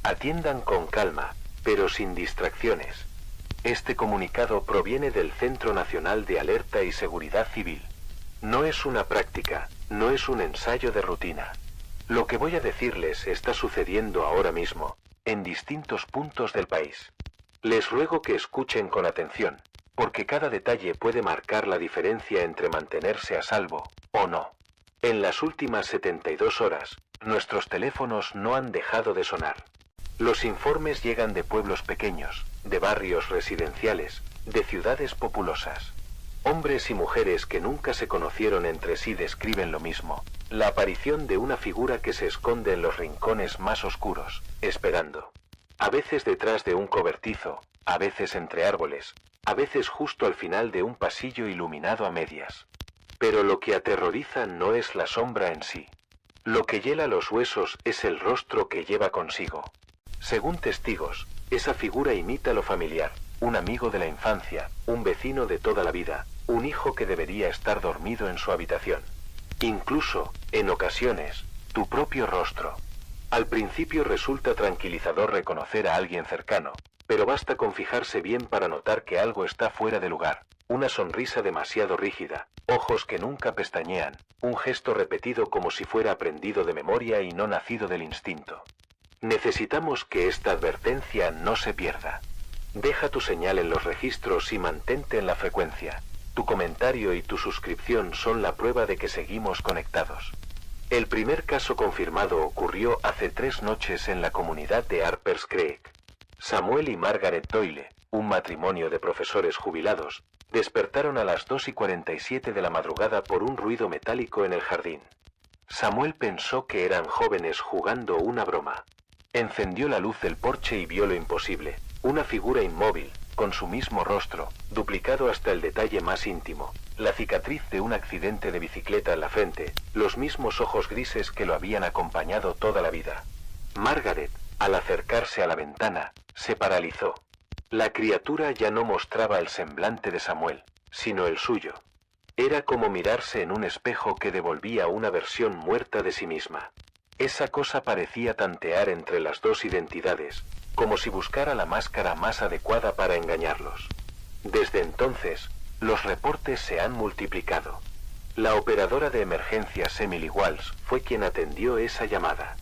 Atiendan con calma, pero sin distracciones. Este comunicado proviene del Centro Nacional de Alerta y Seguridad Civil. No es una práctica, no es un ensayo de rutina. Lo que voy a decirles está sucediendo ahora mismo, en distintos puntos del país. Les ruego que escuchen con atención, porque cada detalle puede marcar la diferencia entre mantenerse a salvo o no. En las últimas 72 horas, nuestros teléfonos no han dejado de sonar. Los informes llegan de pueblos pequeños, de barrios residenciales, de ciudades populosas. Hombres y mujeres que nunca se conocieron entre sí describen lo mismo, la aparición de una figura que se esconde en los rincones más oscuros, esperando. A veces detrás de un cobertizo, a veces entre árboles, a veces justo al final de un pasillo iluminado a medias. Pero lo que aterroriza no es la sombra en sí. Lo que hiela los huesos es el rostro que lleva consigo. Según testigos, esa figura imita lo familiar, un amigo de la infancia, un vecino de toda la vida, un hijo que debería estar dormido en su habitación. Incluso, en ocasiones, tu propio rostro. Al principio resulta tranquilizador reconocer a alguien cercano, pero basta con fijarse bien para notar que algo está fuera de lugar. Una sonrisa demasiado rígida, ojos que nunca pestañean, un gesto repetido como si fuera aprendido de memoria y no nacido del instinto. Necesitamos que esta advertencia no se pierda. Deja tu señal en los registros y mantente en la frecuencia. Tu comentario y tu suscripción son la prueba de que seguimos conectados. El primer caso confirmado ocurrió hace 3 noches en la comunidad de Harpers Creek. Samuel y Margaret Doyle, un matrimonio de profesores jubilados, despertaron a las 2:47 de la madrugada por un ruido metálico en el jardín. Samuel pensó que eran jóvenes jugando una broma. Encendió la luz del porche y vio lo imposible, una figura inmóvil, con su mismo rostro, duplicado hasta el detalle más íntimo, la cicatriz de un accidente de bicicleta en la frente, los mismos ojos grises que lo habían acompañado toda la vida. Margaret, al acercarse a la ventana, se paralizó. La criatura ya no mostraba el semblante de Samuel, sino el suyo. Era como mirarse en un espejo que devolvía una versión muerta de sí misma. Esa cosa parecía tantear entre las dos identidades, como si buscara la máscara más adecuada para engañarlos. Desde entonces, los reportes se han multiplicado. La operadora de emergencias Emily Walsh fue quien atendió esa llamada.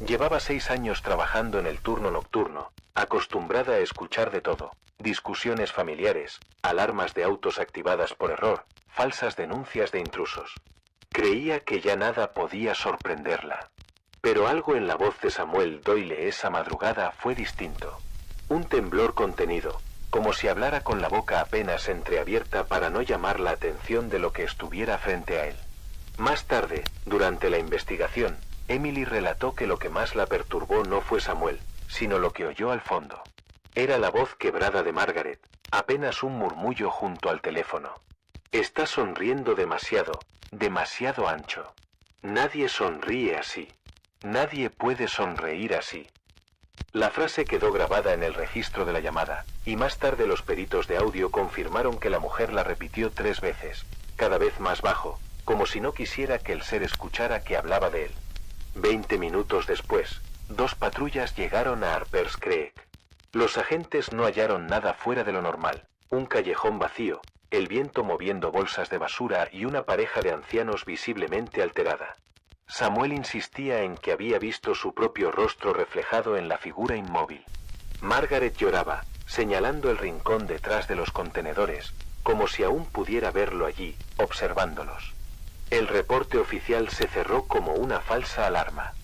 Llevaba 6 años trabajando en el turno nocturno, acostumbrada a escuchar de todo, discusiones familiares, alarmas de autos activadas por error, falsas denuncias de intrusos. Creía que ya nada podía sorprenderla. Pero algo en la voz de Samuel Doyle esa madrugada fue distinto. Un temblor contenido, como si hablara con la boca apenas entreabierta para no llamar la atención de lo que estuviera frente a él. Más tarde, durante la investigación, Emily relató que lo que más la perturbó no fue Samuel, sino lo que oyó al fondo. Era la voz quebrada de Margaret, apenas un murmullo junto al teléfono. Está sonriendo demasiado, demasiado ancho. Nadie sonríe así. Nadie puede sonreír así. La frase quedó grabada en el registro de la llamada, y más tarde los peritos de audio confirmaron que la mujer la repitió 3 veces, cada vez más bajo, como si no quisiera que el ser escuchara que hablaba de él. 20 minutos después, 2 patrullas llegaron a Harpers Creek. Los agentes no hallaron nada fuera de lo normal, un callejón vacío, el viento moviendo bolsas de basura y una pareja de ancianos visiblemente alterada. Samuel insistía en que había visto su propio rostro reflejado en la figura inmóvil. Margaret lloraba, señalando el rincón detrás de los contenedores, como si aún pudiera verlo allí, observándolos. El reporte oficial se cerró como una falsa alarma.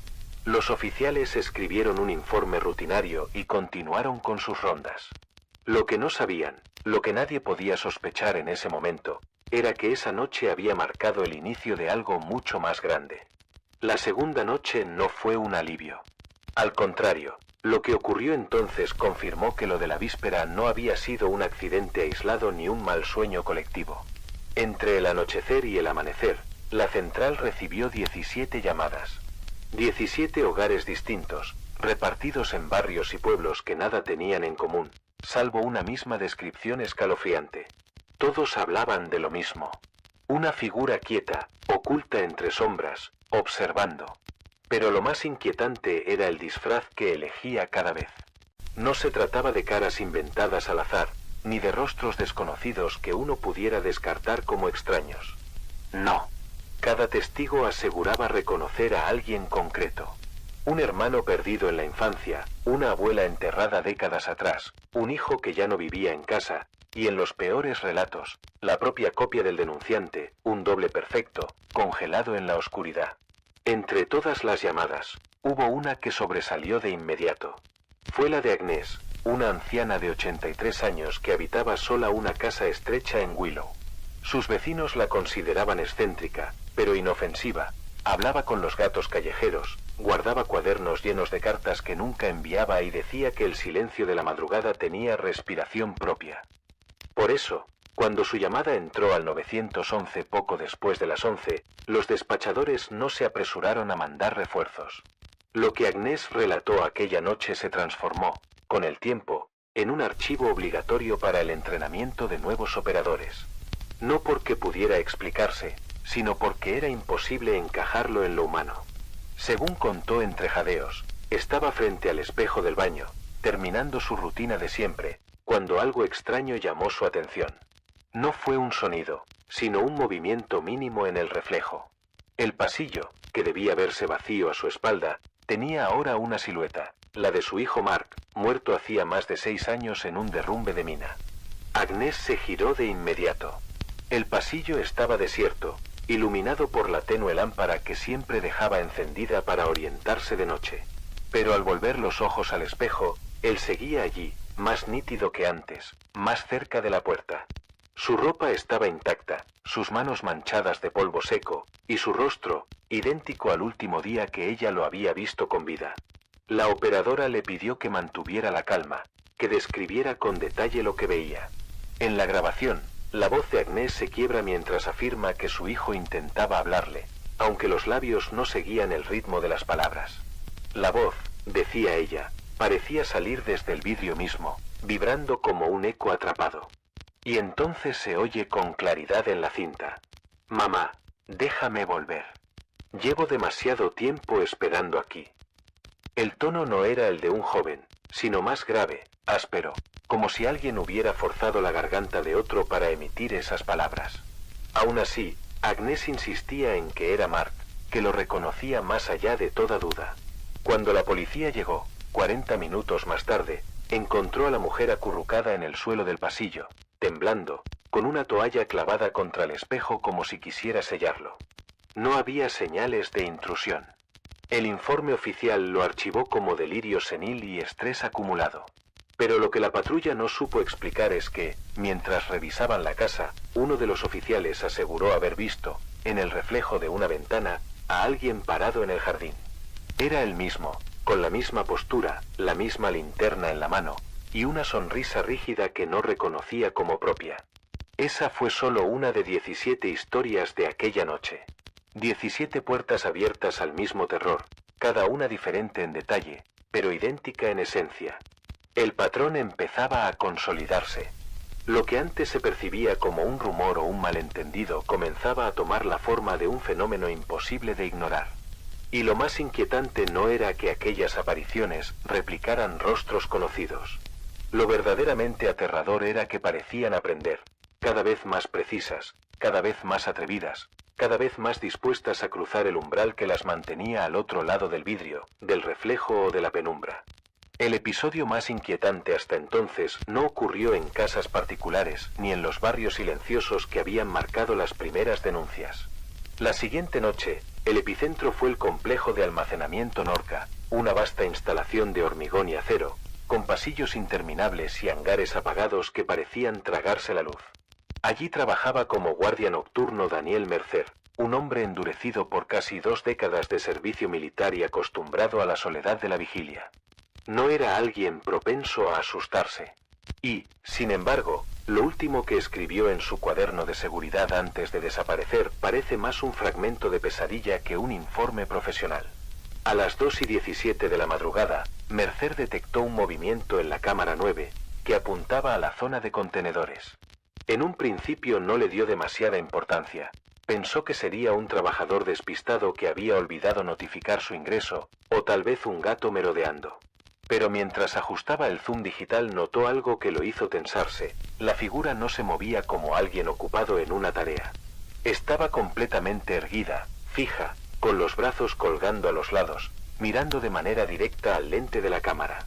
Los oficiales escribieron un informe rutinario y continuaron con sus rondas. Lo que no sabían, lo que nadie podía sospechar en ese momento, era que esa noche había marcado el inicio de algo mucho más grande. La segunda noche no fue un alivio. Al contrario, lo que ocurrió entonces confirmó que lo de la víspera no había sido un accidente aislado ni un mal sueño colectivo. Entre el anochecer y el amanecer, la central recibió 17 llamadas. 17 hogares distintos, repartidos en barrios y pueblos que nada tenían en común, salvo una misma descripción escalofriante. Todos hablaban de lo mismo. Una figura quieta, oculta entre sombras, observando. Pero lo más inquietante era el disfraz que elegía cada vez. No se trataba de caras inventadas al azar, ni de rostros desconocidos que uno pudiera descartar como extraños. No. Cada testigo aseguraba reconocer a alguien concreto. Un hermano perdido en la infancia, una abuela enterrada décadas atrás, un hijo que ya no vivía en casa, y en los peores relatos, la propia copia del denunciante, un doble perfecto, congelado en la oscuridad. Entre todas las llamadas, hubo una que sobresalió de inmediato. Fue la de Agnès, una anciana de 83 años que habitaba sola una casa estrecha en Willow. Sus vecinos la consideraban excéntrica, pero inofensiva. Hablaba con los gatos callejeros, guardaba cuadernos llenos de cartas que nunca enviaba y decía que el silencio de la madrugada tenía respiración propia. Por eso, cuando su llamada entró al 911 poco después de las 11, los despachadores no se apresuraron a mandar refuerzos. Lo que Agnès relató aquella noche se transformó, con el tiempo, en un archivo obligatorio para el entrenamiento de nuevos operadores. No porque pudiera explicarse, sino porque era imposible encajarlo en lo humano. Según contó entre jadeos, estaba frente al espejo del baño, terminando su rutina de siempre, cuando algo extraño llamó su atención. No fue un sonido, sino un movimiento mínimo en el reflejo. El pasillo, que debía verse vacío a su espalda, tenía ahora una silueta, la de su hijo Mark, muerto hacía más de 6 años en un derrumbe de mina. Agnès se giró de inmediato. El pasillo estaba desierto, iluminado por la tenue lámpara que siempre dejaba encendida para orientarse de noche. Pero al volver los ojos al espejo, él seguía allí, más nítido que antes, más cerca de la puerta. Su ropa estaba intacta, sus manos manchadas de polvo seco, y su rostro, idéntico al último día que ella lo había visto con vida. La operadora le pidió que mantuviera la calma, que describiera con detalle lo que veía. En la grabación, la voz de Agnès se quiebra mientras afirma que su hijo intentaba hablarle, aunque los labios no seguían el ritmo de las palabras. La voz, decía ella, parecía salir desde el vidrio mismo, vibrando como un eco atrapado. Y entonces se oye con claridad en la cinta: «Mamá, déjame volver. Llevo demasiado tiempo esperando aquí». El tono no era el de un joven, sino más grave, áspero, como si alguien hubiera forzado la garganta de otro para emitir esas palabras. Aún así, Agnès insistía en que era Mark, que lo reconocía más allá de toda duda. Cuando la policía llegó, 40 minutos más tarde, encontró a la mujer acurrucada en el suelo del pasillo, temblando, con una toalla clavada contra el espejo como si quisiera sellarlo. No había señales de intrusión. El informe oficial lo archivó como delirio senil y estrés acumulado. Pero lo que la patrulla no supo explicar es que, mientras revisaban la casa, uno de los oficiales aseguró haber visto, en el reflejo de una ventana, a alguien parado en el jardín. Era el mismo, con la misma postura, la misma linterna en la mano, y una sonrisa rígida que no reconocía como propia. Esa fue solo una de 17 historias de aquella noche. 17 puertas abiertas al mismo terror, cada una diferente en detalle, pero idéntica en esencia. El patrón empezaba a consolidarse. Lo que antes se percibía como un rumor o un malentendido comenzaba a tomar la forma de un fenómeno imposible de ignorar. Y lo más inquietante no era que aquellas apariciones replicaran rostros conocidos. Lo verdaderamente aterrador era que parecían aprender, cada vez más precisas, cada vez más atrevidas, cada vez más dispuestas a cruzar el umbral que las mantenía al otro lado del vidrio, del reflejo o de la penumbra. El episodio más inquietante hasta entonces no ocurrió en casas particulares ni en los barrios silenciosos que habían marcado las primeras denuncias. La siguiente noche, el epicentro fue el complejo de almacenamiento Norca, una vasta instalación de hormigón y acero, con pasillos interminables y hangares apagados que parecían tragarse la luz. Allí trabajaba como guardia nocturno Daniel Mercer, un hombre endurecido por casi 2 décadas de servicio militar y acostumbrado a la soledad de la vigilia. No era alguien propenso a asustarse. Y, sin embargo, lo último que escribió en su cuaderno de seguridad antes de desaparecer parece más un fragmento de pesadilla que un informe profesional. A las 2:17 de la madrugada, Mercer detectó un movimiento en la cámara 9, que apuntaba a la zona de contenedores. En un principio no le dio demasiada importancia, Pensó que sería un trabajador despistado que había olvidado notificar su ingreso, o tal vez un gato merodeando. Pero mientras ajustaba el zoom digital notó algo que lo hizo tensarse. La figura no se movía como alguien ocupado en una tarea. Estaba completamente erguida, fija, con los brazos colgando a los lados, mirando de manera directa al lente de la cámara.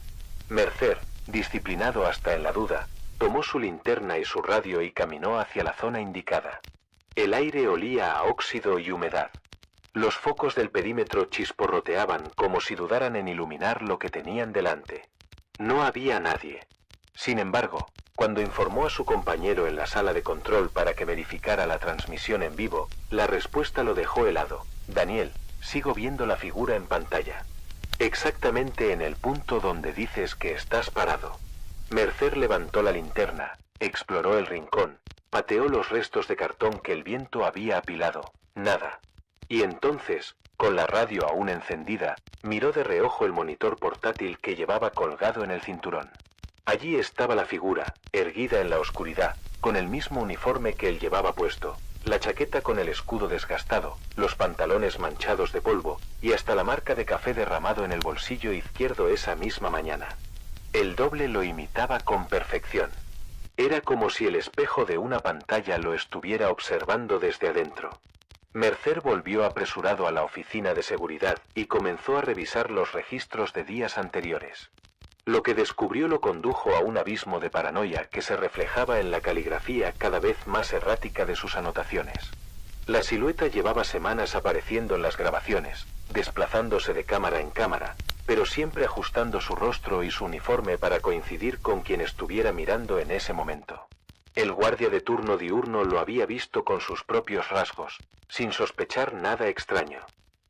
Mercer, disciplinado hasta en la duda, tomó su linterna y su radio y caminó hacia la zona indicada. El aire olía a óxido y humedad. Los focos del perímetro chisporroteaban como si dudaran en iluminar lo que tenían delante. No había nadie. Sin embargo, cuando informó a su compañero en la sala de control para que verificara la transmisión en vivo, la respuesta lo dejó helado. Daniel, sigo viendo la figura en pantalla. Exactamente en el punto donde dices que estás parado. Mercer levantó la linterna, exploró el rincón, pateó los restos de cartón que el viento había apilado. Nada. Y entonces, con la radio aún encendida, miró de reojo el monitor portátil que llevaba colgado en el cinturón. Allí estaba la figura, erguida en la oscuridad, con el mismo uniforme que él llevaba puesto, la chaqueta con el escudo desgastado, los pantalones manchados de polvo, y hasta la marca de café derramado en el bolsillo izquierdo esa misma mañana. El doble lo imitaba con perfección. Era como si el espejo de una pantalla lo estuviera observando desde adentro. Mercer volvió apresurado a la oficina de seguridad y comenzó a revisar los registros de días anteriores. Lo que descubrió lo condujo a un abismo de paranoia que se reflejaba en la caligrafía cada vez más errática de sus anotaciones. La silueta llevaba semanas apareciendo en las grabaciones, desplazándose de cámara en cámara, pero siempre ajustando su rostro y su uniforme para coincidir con quien estuviera mirando en ese momento. El guardia de turno diurno lo había visto con sus propios rasgos, sin sospechar nada extraño.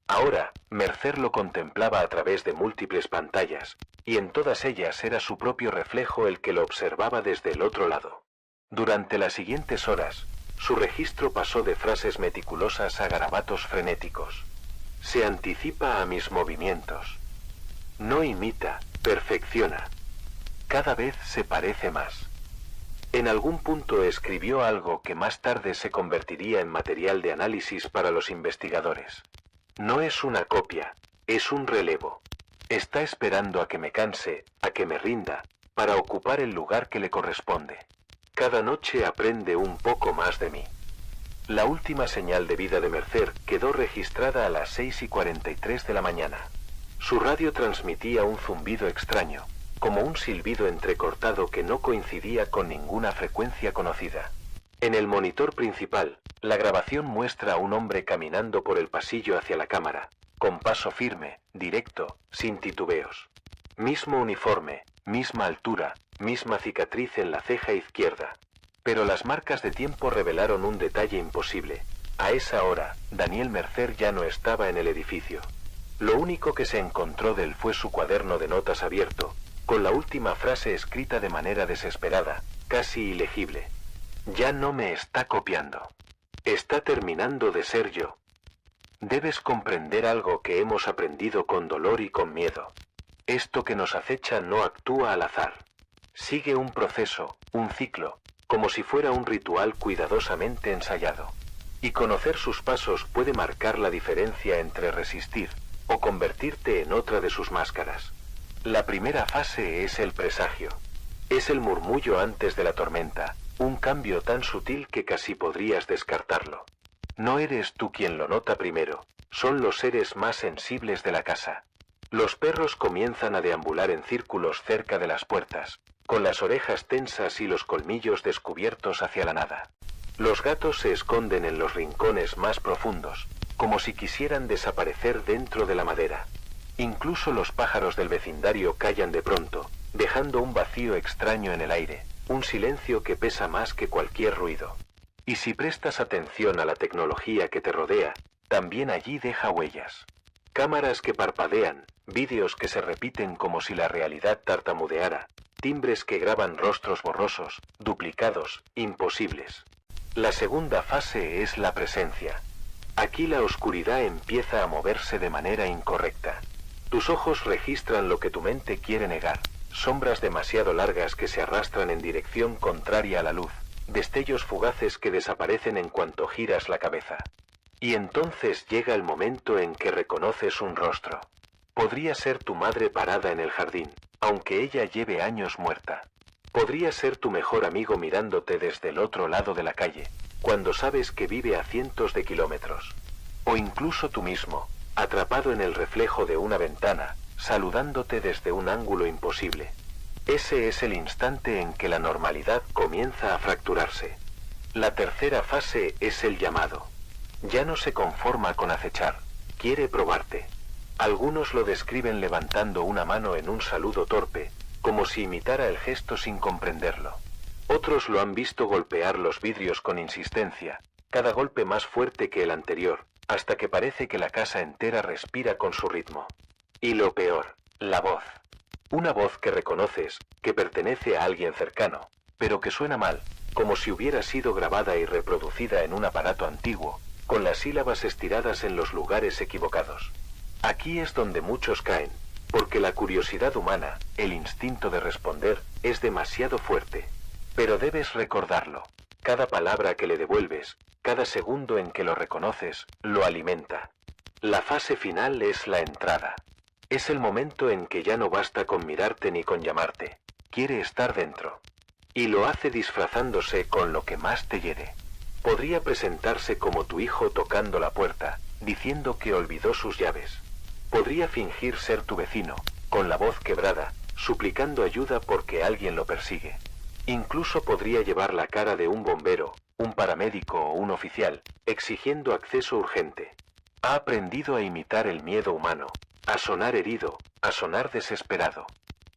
Ahora, Mercer lo contemplaba a través de múltiples pantallas, y en todas ellas era su propio reflejo el que lo observaba desde el otro lado. Durante las siguientes horas, su registro pasó de frases meticulosas a garabatos frenéticos. Se anticipa a mis movimientos. No imita, perfecciona. Cada vez se parece más. En algún punto escribió algo que más tarde se convertiría en material de análisis para los investigadores. No es una copia, es un relevo. Está esperando a que me canse, a que me rinda, para ocupar el lugar que le corresponde. Cada noche aprende un poco más de mí. La última señal de vida de Mercer quedó registrada a las 6:43 de la mañana. Su radio transmitía un zumbido extraño, como un silbido entrecortado que no coincidía con ninguna frecuencia conocida. En el monitor principal, la grabación muestra a un hombre caminando por el pasillo hacia la cámara, con paso firme, directo, sin titubeos. Mismo uniforme, misma altura, misma cicatriz en la ceja izquierda. Pero las marcas de tiempo revelaron un detalle imposible. A esa hora, Daniel Mercer ya no estaba en el edificio. Lo único que se encontró de él fue su cuaderno de notas abierto, con la última frase escrita de manera desesperada, casi ilegible. Ya no me está copiando. Está terminando de ser yo. Debes comprender algo que hemos aprendido con dolor y con miedo. Esto que nos acecha no actúa al azar. Sigue un proceso, un ciclo, como si fuera un ritual cuidadosamente ensayado. Y conocer sus pasos puede marcar la diferencia entre resistir o convertirte en otra de sus máscaras. La primera fase es el presagio. Es el murmullo antes de la tormenta, un cambio tan sutil que casi podrías descartarlo. No eres tú quien lo nota primero, son los seres más sensibles de la casa. Los perros comienzan a deambular en círculos cerca de las puertas, con las orejas tensas y los colmillos descubiertos hacia la nada. Los gatos se esconden en los rincones más profundos, como si quisieran desaparecer dentro de la madera. Incluso los pájaros del vecindario callan de pronto, dejando un vacío extraño en el aire, un silencio que pesa más que cualquier ruido. Y si prestas atención a la tecnología que te rodea, también allí deja huellas. Cámaras que parpadean, vídeos que se repiten como si la realidad tartamudeara, timbres que graban rostros borrosos, duplicados, imposibles. La segunda fase es la presencia. Aquí la oscuridad empieza a moverse de manera incorrecta. Tus ojos registran lo que tu mente quiere negar, sombras demasiado largas que se arrastran en dirección contraria a la luz, destellos fugaces que desaparecen en cuanto giras la cabeza. Y entonces llega el momento en que reconoces un rostro. Podría ser tu madre parada en el jardín, aunque ella lleve años muerta. Podría ser tu mejor amigo mirándote desde el otro lado de la calle, cuando sabes que vive a cientos de kilómetros. O incluso tú mismo, atrapado en el reflejo de una ventana, saludándote desde un ángulo imposible. Ese es el instante en que la normalidad comienza a fracturarse. La tercera fase es el llamado. Ya no se conforma con acechar, quiere probarte. Algunos lo describen levantando una mano en un saludo torpe, como si imitara el gesto sin comprenderlo. Otros lo han visto golpear los vidrios con insistencia, cada golpe más fuerte que el anterior, hasta que parece que la casa entera respira con su ritmo. Y lo peor, la voz. Una voz que reconoces, que pertenece a alguien cercano, pero que suena mal, como si hubiera sido grabada y reproducida en un aparato antiguo, con las sílabas estiradas en los lugares equivocados. Aquí es donde muchos caen, porque la curiosidad humana, el instinto de responder, es demasiado fuerte. Pero debes recordarlo. Cada palabra que le devuelves, cada segundo en que lo reconoces, lo alimenta. La fase final es la entrada. Es el momento en que ya no basta con mirarte ni con llamarte. Quiere estar dentro. Y lo hace disfrazándose con lo que más te hiere. Podría presentarse como tu hijo tocando la puerta, diciendo que olvidó sus llaves. Podría fingir ser tu vecino, con la voz quebrada, suplicando ayuda porque alguien lo persigue. Incluso podría llevar la cara de un bombero, un paramédico o un oficial, exigiendo acceso urgente. Ha aprendido a imitar el miedo humano, a sonar herido, a sonar desesperado.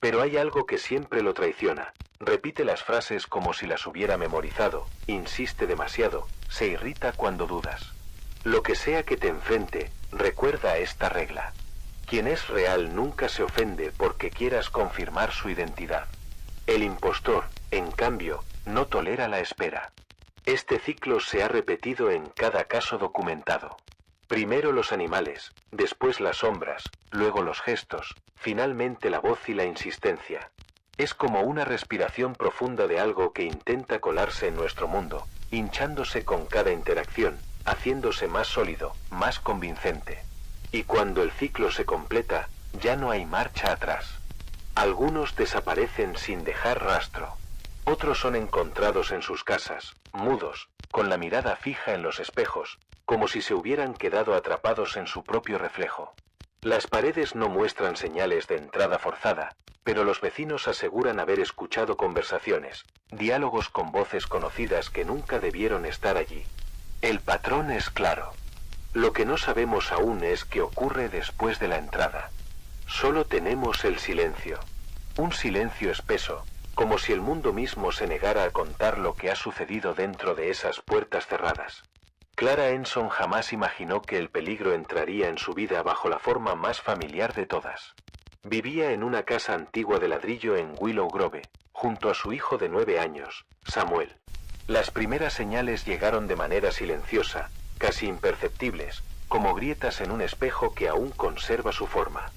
Pero hay algo que siempre lo traiciona. Repite las frases como si las hubiera memorizado, insiste demasiado, se irrita cuando dudas. Lo que sea que te enfrente, recuerda esta regla. Quien es real nunca se ofende porque quieras confirmar su identidad. El impostor, en cambio, no tolera la espera. Este ciclo se ha repetido en cada caso documentado. Primero los animales, después las sombras, luego los gestos, finalmente la voz y la insistencia. Es como una respiración profunda de algo que intenta colarse en nuestro mundo, hinchándose con cada interacción, haciéndose más sólido, más convincente. Y cuando el ciclo se completa, ya no hay marcha atrás. Algunos desaparecen sin dejar rastro. Otros son encontrados en sus casas, mudos, con la mirada fija en los espejos, como si se hubieran quedado atrapados en su propio reflejo. Las paredes no muestran señales de entrada forzada, pero los vecinos aseguran haber escuchado conversaciones, diálogos con voces conocidas que nunca debieron estar allí. El patrón es claro. Lo que no sabemos aún es qué ocurre después de la entrada. Solo tenemos el silencio. Un silencio espeso, como si el mundo mismo se negara a contar lo que ha sucedido dentro de esas puertas cerradas. Clara Enson jamás imaginó que el peligro entraría en su vida bajo la forma más familiar de todas. Vivía en una casa antigua de ladrillo en Willow Grove, junto a su hijo de 9 años, Samuel. Las primeras señales llegaron de manera silenciosa, casi imperceptibles, como grietas en un espejo que aún conserva su forma.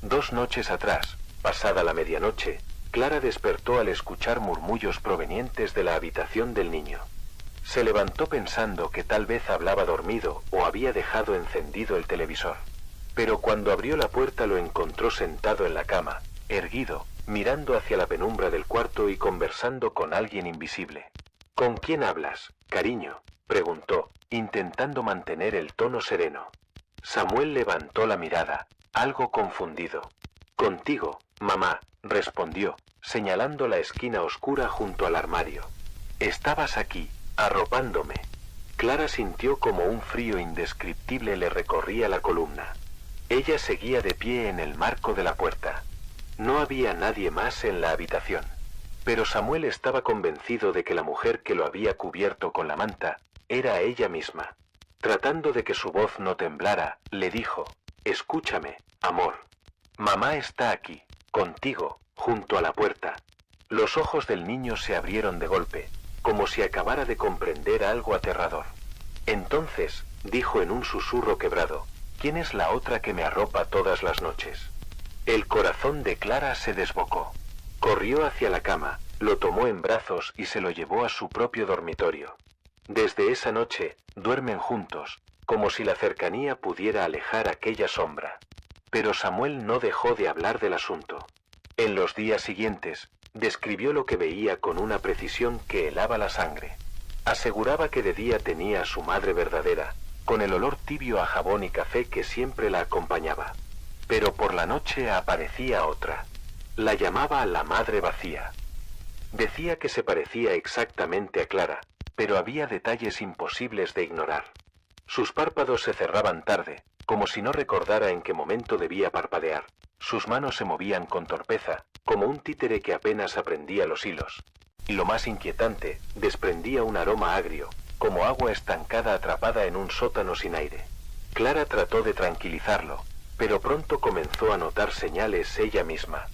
2 noches atrás, pasada la medianoche, Clara despertó al escuchar murmullos provenientes de la habitación del niño. Se levantó pensando que tal vez hablaba dormido o había dejado encendido el televisor. Pero cuando abrió la puerta lo encontró sentado en la cama, erguido, mirando hacia la penumbra del cuarto y conversando con alguien invisible. ¿Con quién hablas, cariño?, preguntó, intentando mantener el tono sereno. Samuel levantó la mirada, algo confundido. Contigo, mamá, respondió, señalando la esquina oscura junto al armario. Estabas aquí, arropándome. Clara sintió como un frío indescriptible le recorría la columna. Ella seguía de pie en el marco de la puerta. No había nadie más en la habitación. Pero Samuel estaba convencido de que la mujer que lo había cubierto con la manta era ella misma. Tratando de que su voz no temblara, le dijo: «Escúchame, amor. Mamá está aquí, contigo, junto a la puerta». Los ojos del niño se abrieron de golpe, como si acabara de comprender algo aterrador. Entonces, dijo en un susurro quebrado: «¿Quién es la otra que me arropa todas las noches?». El corazón de Clara se desbocó. Corrió hacia la cama, lo tomó en brazos y se lo llevó a su propio dormitorio. Desde esa noche, duermen juntos, como si la cercanía pudiera alejar aquella sombra. Pero Samuel no dejó de hablar del asunto. En los días siguientes, describió lo que veía con una precisión que helaba la sangre. Aseguraba que de día tenía a su madre verdadera, con el olor tibio a jabón y café que siempre la acompañaba. Pero por la noche aparecía otra. La llamaba la madre vacía. Decía que se parecía exactamente a Clara, pero había detalles imposibles de ignorar. Sus párpados se cerraban tarde, como si no recordara en qué momento debía parpadear. Sus manos se movían con torpeza, como un títere que apenas aprendía los hilos. Y lo más inquietante, desprendía un aroma agrio, como agua estancada atrapada en un sótano sin aire. Clara trató de tranquilizarlo, pero pronto comenzó a notar señales ella misma.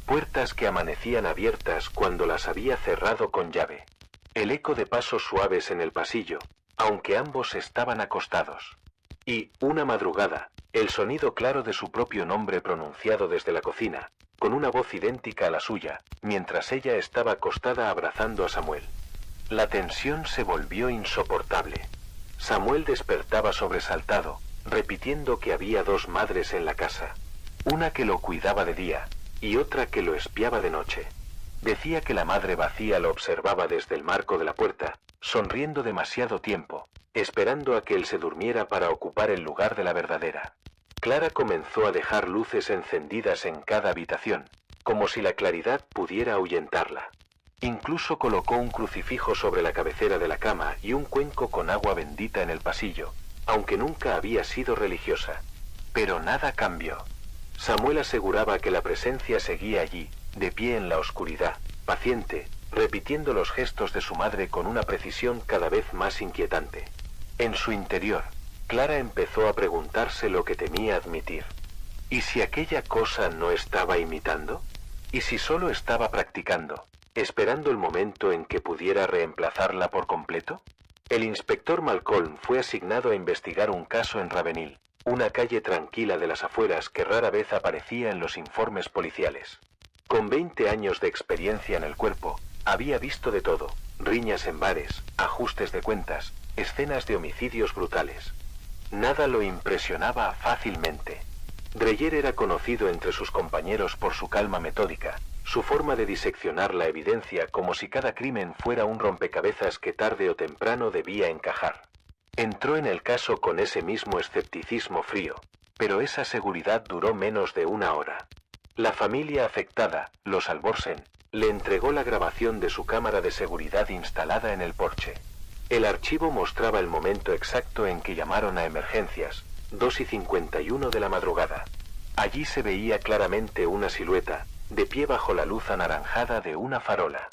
Puertas que amanecían abiertas cuando las había cerrado con llave. El eco de pasos suaves en el pasillo, aunque ambos estaban acostados. Y, una madrugada, el sonido claro de su propio nombre pronunciado desde la cocina, con una voz idéntica a la suya, mientras ella estaba acostada abrazando a Samuel. La tensión se volvió insoportable. Samuel despertaba sobresaltado, repitiendo que había dos madres en la casa. Una que lo cuidaba de día, y otra que lo espiaba de noche. Decía que la madre vacía lo observaba desde el marco de la puerta, sonriendo demasiado tiempo, esperando a que él se durmiera para ocupar el lugar de la verdadera. Clara comenzó a dejar luces encendidas en cada habitación, como si la claridad pudiera ahuyentarla. Incluso colocó un crucifijo sobre la cabecera de la cama y un cuenco con agua bendita en el pasillo, aunque nunca había sido religiosa. Pero nada cambió. Samuel aseguraba que la presencia seguía allí, de pie en la oscuridad, paciente, repitiendo los gestos de su madre con una precisión cada vez más inquietante. En su interior, Clara empezó a preguntarse lo que temía admitir. ¿Y si aquella cosa no estaba imitando? ¿Y si solo estaba practicando, esperando el momento en que pudiera reemplazarla por completo? El inspector Malcolm fue asignado a investigar un caso en Ravenil, una calle tranquila de las afueras que rara vez aparecía en los informes policiales. Con 20 años de experiencia en el cuerpo, había visto de todo: riñas en bares, ajustes de cuentas, escenas de homicidios brutales. Nada lo impresionaba fácilmente. Dreyer era conocido entre sus compañeros por su calma metódica, su forma de diseccionar la evidencia como si cada crimen fuera un rompecabezas que tarde o temprano debía encajar. Entró en el caso con ese mismo escepticismo frío, pero esa seguridad duró menos de una hora. La familia afectada, los Alborsen, le entregó la grabación de su cámara de seguridad instalada en el porche. El archivo mostraba el momento exacto en que llamaron a emergencias, 2:51 de la madrugada. Allí se veía claramente una silueta, de pie bajo la luz anaranjada de una farola.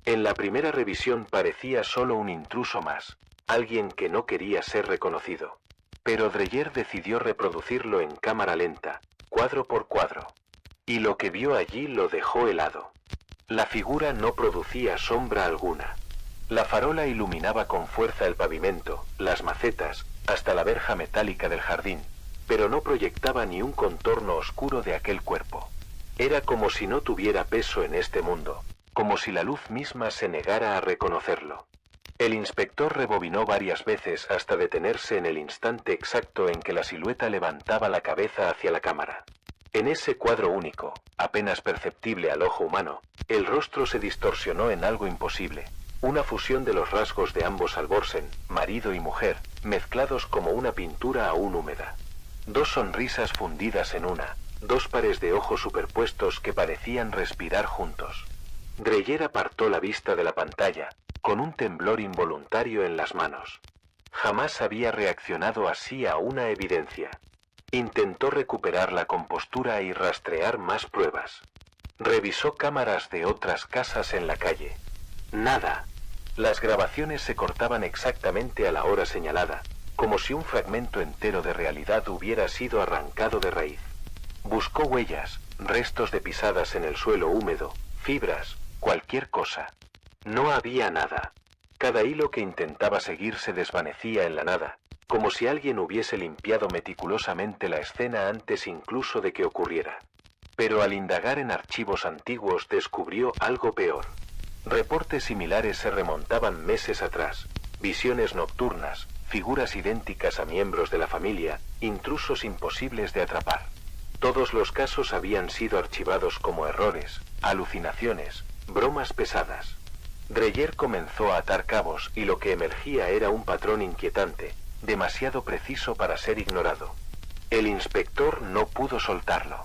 En la primera revisión parecía solo un intruso más, alguien que no quería ser reconocido. Pero Dreyer decidió reproducirlo en cámara lenta, cuadro por cuadro. Y lo que vio allí lo dejó helado. La figura no producía sombra alguna. La farola iluminaba con fuerza el pavimento, las macetas, hasta la verja metálica del jardín, pero no proyectaba ni un contorno oscuro de aquel cuerpo. Era como si no tuviera peso en este mundo, como si la luz misma se negara a reconocerlo. El inspector rebobinó varias veces hasta detenerse en el instante exacto en que la silueta levantaba la cabeza hacia la cámara. En ese cuadro único, apenas perceptible al ojo humano, el rostro se distorsionó en algo imposible, una fusión de los rasgos de ambos Alborsen, marido y mujer, mezclados como una pintura aún húmeda. Dos sonrisas fundidas en una, dos pares de ojos superpuestos que parecían respirar juntos. Dreyer apartó la vista de la pantalla, con un temblor involuntario en las manos. Jamás había reaccionado así a una evidencia. Intentó recuperar la compostura y rastrear más pruebas. Revisó cámaras de otras casas en la calle. Nada. Las grabaciones se cortaban exactamente a la hora señalada, como si un fragmento entero de realidad hubiera sido arrancado de raíz. Buscó huellas, restos de pisadas en el suelo húmedo, fibras, cualquier cosa. No había nada. Cada hilo que intentaba seguir se desvanecía en la nada, como si alguien hubiese limpiado meticulosamente la escena antes incluso de que ocurriera. Pero al indagar en archivos antiguos descubrió algo peor. Reportes similares se remontaban meses atrás, visiones nocturnas, figuras idénticas a miembros de la familia, intrusos imposibles de atrapar. Todos los casos habían sido archivados como errores, alucinaciones, bromas pesadas. Dreyer comenzó a atar cabos y lo que emergía era un patrón inquietante, demasiado preciso para ser ignorado. El inspector no pudo soltarlo.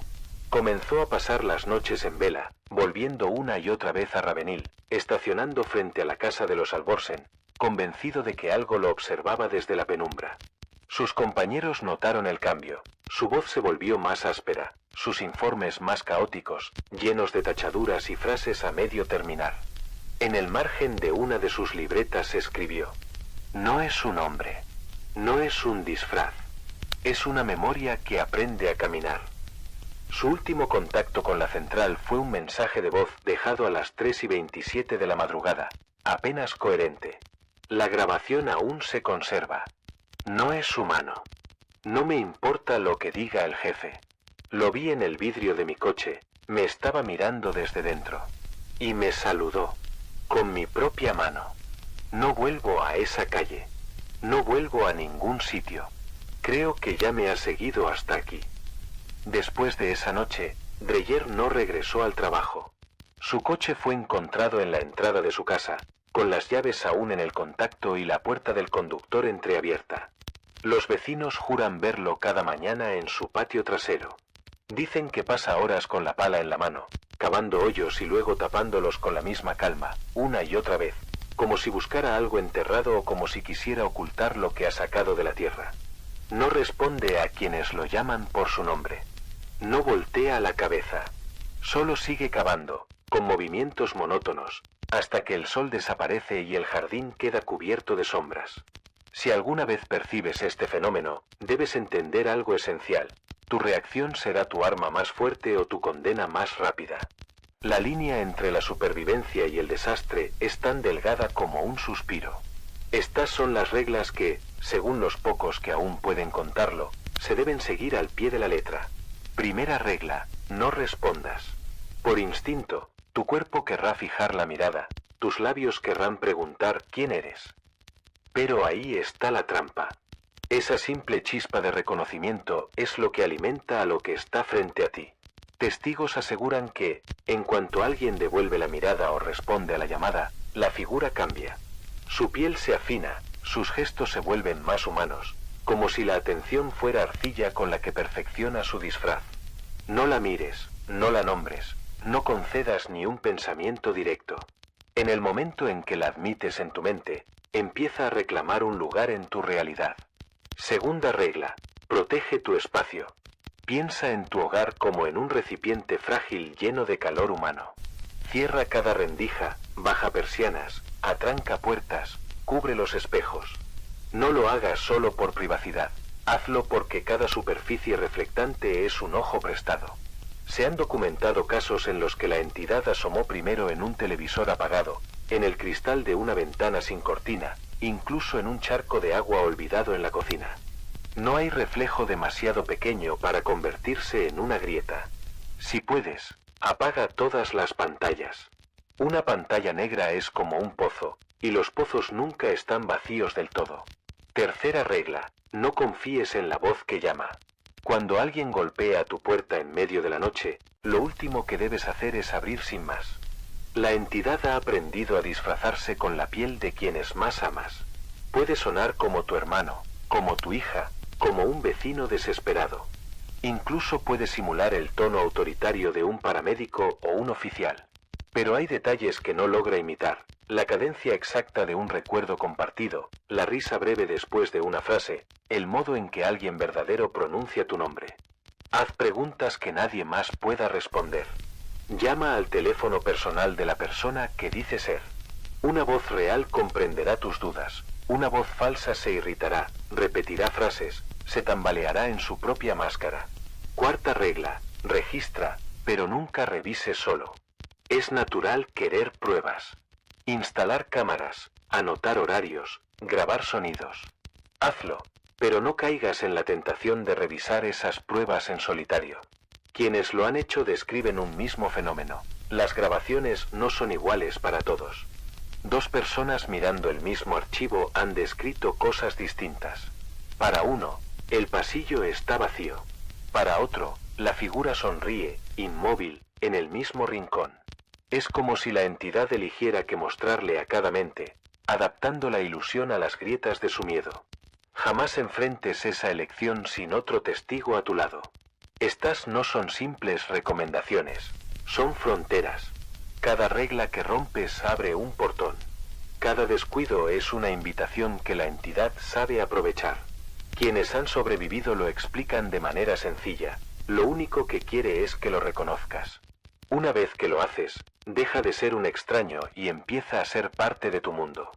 Comenzó a pasar las noches en vela, volviendo una y otra vez a Ravenil, estacionando frente a la casa de los Alborsen, convencido de que algo lo observaba desde la penumbra. Sus compañeros notaron el cambio. Su voz se volvió más áspera, sus informes más caóticos, llenos de tachaduras y frases a medio terminar. En el margen de una de sus libretas escribió: «No es un hombre, no es un disfraz, es una memoria que aprende a caminar». Su último contacto con la central fue un mensaje de voz dejado a las 3:27 de la madrugada, apenas coherente. La grabación aún se conserva. «No es humano. No me importa lo que diga el jefe. Lo vi en el vidrio de mi coche, me estaba mirando desde dentro. Y me saludó. Con mi propia mano. No vuelvo a esa calle. No vuelvo a ningún sitio. Creo que ya me ha seguido hasta aquí». Después de esa noche, Dreyer no regresó al trabajo. Su coche fue encontrado en la entrada de su casa, con las llaves aún en el contacto y la puerta del conductor entreabierta. Los vecinos juran verlo cada mañana en su patio trasero. Dicen que pasa horas con la pala en la mano, cavando hoyos y luego tapándolos con la misma calma, una y otra vez, como si buscara algo enterrado o como si quisiera ocultar lo que ha sacado de la tierra. No responde a quienes lo llaman por su nombre. No voltea la cabeza. Solo sigue cavando, con movimientos monótonos, hasta que el sol desaparece y el jardín queda cubierto de sombras. Si alguna vez percibes este fenómeno, debes entender algo esencial. Tu reacción será tu arma más fuerte o tu condena más rápida. La línea entre la supervivencia y el desastre es tan delgada como un suspiro. Estas son las reglas que, según los pocos que aún pueden contarlo, se deben seguir al pie de la letra. Primera regla: no respondas. Por instinto, tu cuerpo querrá fijar la mirada, tus labios querrán preguntar quién eres. Pero ahí está la trampa. Esa simple chispa de reconocimiento es lo que alimenta a lo que está frente a ti. Testigos aseguran que, en cuanto alguien devuelve la mirada o responde a la llamada, la figura cambia. Su piel se afina, sus gestos se vuelven más humanos, como si la atención fuera arcilla con la que perfecciona su disfraz. No la mires, no la nombres, no concedas ni un pensamiento directo. En el momento en que la admites en tu mente, empieza a reclamar un lugar en tu realidad. Segunda regla: protege tu espacio. Piensa en tu hogar como en un recipiente frágil lleno de calor humano. Cierra cada rendija, baja persianas, atranca puertas, cubre los espejos. No lo hagas solo por privacidad. Hazlo porque cada superficie reflectante es un ojo prestado. Se han documentado casos en los que la entidad asomó primero en un televisor apagado, en el cristal de una ventana sin cortina, incluso en un charco de agua olvidado en la cocina. No hay reflejo demasiado pequeño para convertirse en una grieta. Si puedes, apaga todas las pantallas. Una pantalla negra es como un pozo, y los pozos nunca están vacíos del todo. Tercera regla: no confíes en la voz que llama. Cuando alguien golpea a tu puerta en medio de la noche, lo último que debes hacer es abrir sin más. La entidad ha aprendido a disfrazarse con la piel de quienes más amas. Puede sonar como tu hermano, como tu hija, como un vecino desesperado. Incluso puede simular el tono autoritario de un paramédico o un oficial. Pero hay detalles que no logra imitar: la cadencia exacta de un recuerdo compartido, la risa breve después de una frase, el modo en que alguien verdadero pronuncia tu nombre. Haz preguntas que nadie más pueda responder. Llama al teléfono personal de la persona que dice ser. Una voz real comprenderá tus dudas. Una voz falsa se irritará, repetirá frases, se tambaleará en su propia máscara. Cuarta regla: registra, pero nunca revises solo. Es natural querer pruebas. Instalar cámaras, anotar horarios, grabar sonidos. Hazlo, pero no caigas en la tentación de revisar esas pruebas en solitario. Quienes lo han hecho describen un mismo fenómeno: las grabaciones no son iguales para todos. Dos personas mirando el mismo archivo han descrito cosas distintas. Para uno, el pasillo está vacío. Para otro, la figura sonríe, inmóvil, en el mismo rincón. Es como si la entidad eligiera qué mostrarle a cada mente, adaptando la ilusión a las grietas de su miedo. Jamás enfrentes esa elección sin otro testigo a tu lado. Estas no son simples recomendaciones, son fronteras. Cada regla que rompes abre un portón. Cada descuido es una invitación que la entidad sabe aprovechar. Quienes han sobrevivido lo explican de manera sencilla. Lo único que quiere es que lo reconozcas. Una vez que lo haces, deja de ser un extraño y empieza a ser parte de tu mundo.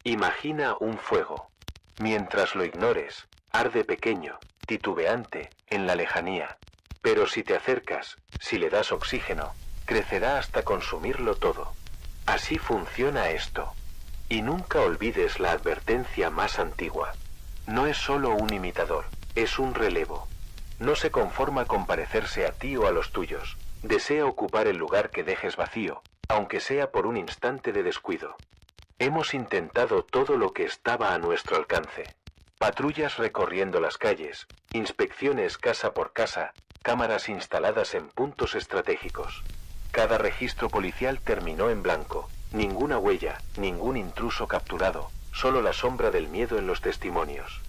Imagina un fuego. Mientras lo ignores, arde pequeño, titubeante, en la lejanía. Pero si te acercas, si le das oxígeno, crecerá hasta consumirlo todo. Así funciona esto. Y nunca olvides la advertencia más antigua. No es solo un imitador, es un relevo. No se conforma con parecerse a ti o a los tuyos. Desea ocupar el lugar que dejes vacío, aunque sea por un instante de descuido. Hemos intentado todo lo que estaba a nuestro alcance. Patrullas recorriendo las calles, inspecciones casa por casa, cámaras instaladas en puntos estratégicos. Cada registro policial terminó en blanco. Ninguna huella, ningún intruso capturado, solo la sombra del miedo en los testimonios.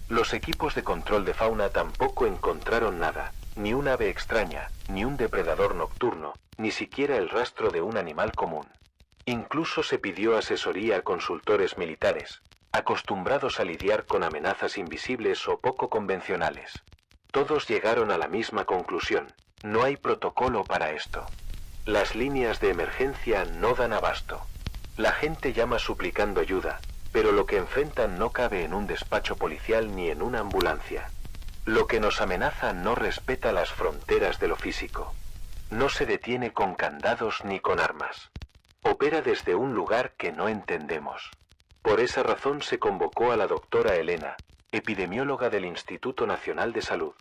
Los equipos de control de fauna tampoco encontraron nada, ni un ave extraña, ni un depredador nocturno, ni siquiera el rastro de un animal común. Incluso se pidió asesoría a consultores militares, acostumbrados a lidiar con amenazas invisibles o poco convencionales. Todos llegaron a la misma conclusión: no hay protocolo para esto. Las líneas de emergencia no dan abasto. La gente llama suplicando ayuda, pero lo que enfrentan no cabe en un despacho policial ni en una ambulancia. Lo que nos amenaza no respeta las fronteras de lo físico. No se detiene con candados ni con armas. Opera desde un lugar que no entendemos. Por esa razón se convocó a la doctora Elena, epidemióloga del Instituto Nacional de Salud.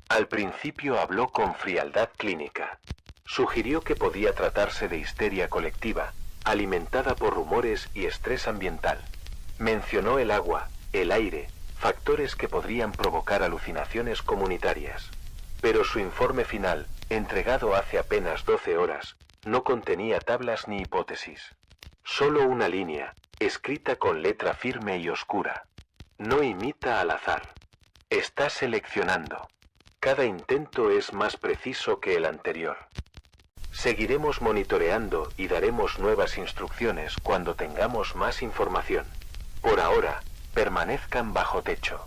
Al principio habló con frialdad clínica. Sugirió que podía tratarse de histeria colectiva, alimentada por rumores y estrés ambiental. Mencionó el agua, el aire, factores que podrían provocar alucinaciones comunitarias. Pero su informe final, entregado hace apenas 12 horas, no contenía tablas ni hipótesis. Solo una línea, escrita con letra firme y oscura. No imita al azar. Está seleccionando. Cada intento es más preciso que el anterior. Seguiremos monitoreando y daremos nuevas instrucciones cuando tengamos más información. Por ahora, permanezcan bajo techo.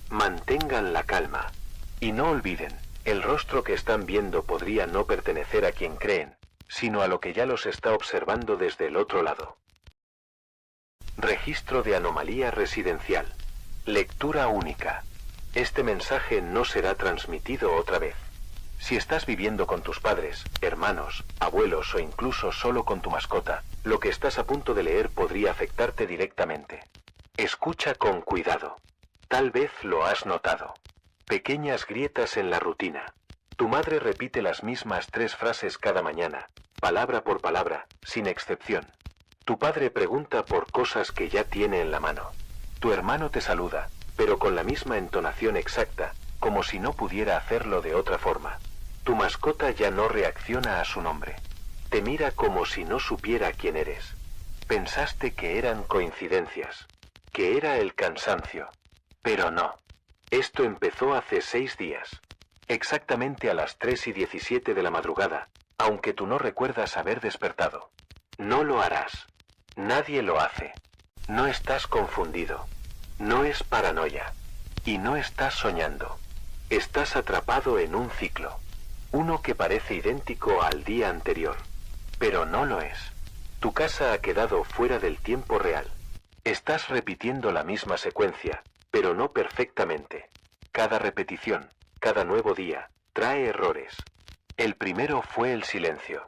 Mantengan la calma. Y no olviden, el rostro que están viendo podría no pertenecer a quien creen, sino a lo que ya los está observando desde el otro lado. Registro de anomalía residencial. Lectura única. Este mensaje no será transmitido otra vez. Si estás viviendo con tus padres, hermanos, abuelos o incluso solo con tu mascota, lo que estás a punto de leer podría afectarte directamente. Escucha con cuidado. Tal vez lo has notado. Pequeñas grietas en la rutina. Tu madre repite las mismas 3 frases cada mañana, palabra por palabra, sin excepción. Tu padre pregunta por cosas que ya tiene en la mano. Tu hermano te saluda, pero con la misma entonación exacta, como si no pudiera hacerlo de otra forma. Tu mascota ya no reacciona a su nombre. Te mira como si no supiera quién eres. Pensaste que eran coincidencias, que era el cansancio. Pero no. Esto empezó hace 6 días. Exactamente a las 3:17 de la madrugada, aunque tú no recuerdas haber despertado. No lo harás. Nadie lo hace. No estás confundido. No es paranoia. Y no estás soñando. Estás atrapado en un ciclo. Uno que parece idéntico al día anterior. Pero no lo es. Tu casa ha quedado fuera del tiempo real. Estás repitiendo la misma secuencia, pero no perfectamente. Cada repetición, cada nuevo día, trae errores. El primero fue el silencio.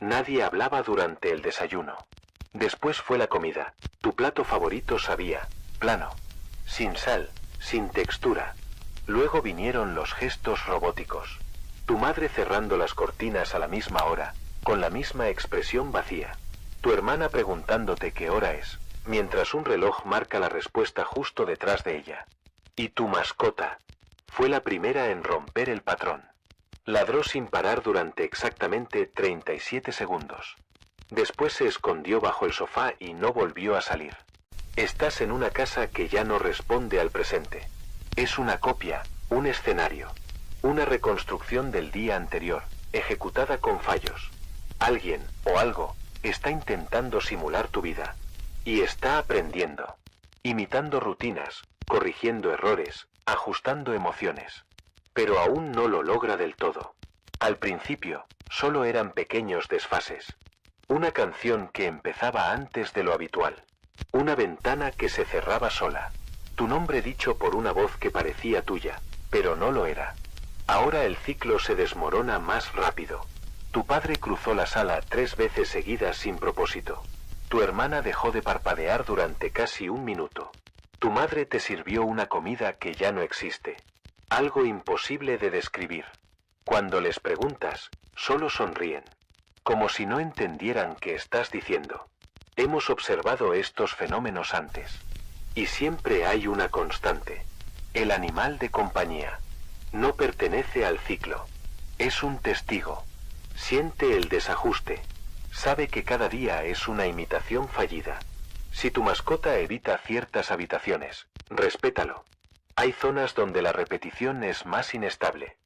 Nadie hablaba durante el desayuno. Después fue la comida. Tu plato favorito sabía, plano, sin sal, sin textura. Luego vinieron los gestos robóticos. Tu madre cerrando las cortinas a la misma hora, con la misma expresión vacía. Tu hermana preguntándote qué hora es, mientras un reloj marca la respuesta justo detrás de ella. Y tu mascota fue la primera en romper el patrón. Ladró sin parar durante exactamente 37 segundos. Después se escondió bajo el sofá y no volvió a salir. Estás en una casa que ya no responde al presente. Es una copia, un escenario, una reconstrucción del día anterior, ejecutada con fallos. Alguien, o algo, está intentando simular tu vida. Y está aprendiendo. Imitando rutinas, corrigiendo errores, ajustando emociones. Pero aún no lo logra del todo. Al principio, solo eran pequeños desfases. Una canción que empezaba antes de lo habitual. Una ventana que se cerraba sola. Tu nombre dicho por una voz que parecía tuya, pero no lo era. Ahora el ciclo se desmorona más rápido. Tu padre cruzó la sala 3 veces seguidas sin propósito. Tu hermana dejó de parpadear durante casi 1 minuto. Tu madre te sirvió una comida que ya no existe. Algo imposible de describir. Cuando les preguntas, solo sonríen. Como si no entendieran qué estás diciendo. Hemos observado estos fenómenos antes. Y siempre hay una constante. El animal de compañía. No pertenece al ciclo. Es un testigo. Siente el desajuste. Sabe que cada día es una imitación fallida. Si tu mascota evita ciertas habitaciones, respétalo. Hay zonas donde la repetición es más inestable.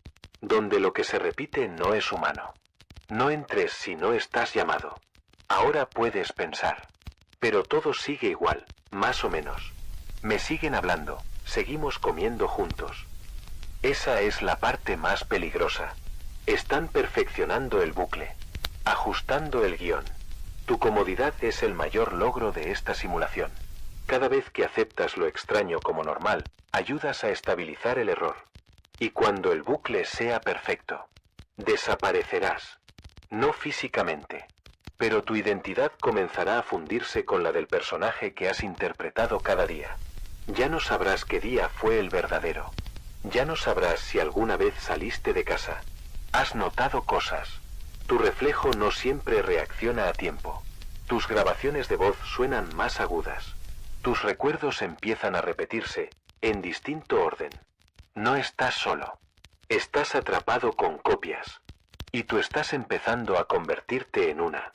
Donde lo que se repite no es humano. No entres si no estás llamado. Ahora puedes pensar. Pero todo sigue igual, más o menos. Me siguen hablando, seguimos comiendo juntos. Esa es la parte más peligrosa. Están perfeccionando el bucle, ajustando el guión. Tu comodidad es el mayor logro de esta simulación. Cada vez que aceptas lo extraño como normal, ayudas a estabilizar el error. Y cuando el bucle sea perfecto, desaparecerás. No físicamente, pero tu identidad comenzará a fundirse con la del personaje que has interpretado cada día. Ya no sabrás qué día fue el verdadero. Ya no sabrás si alguna vez saliste de casa. Has notado cosas. Tu reflejo no siempre reacciona a tiempo. Tus grabaciones de voz suenan más agudas. Tus recuerdos empiezan a repetirse, en distinto orden. No estás solo. Estás atrapado con copias. Y tú estás empezando a convertirte en una.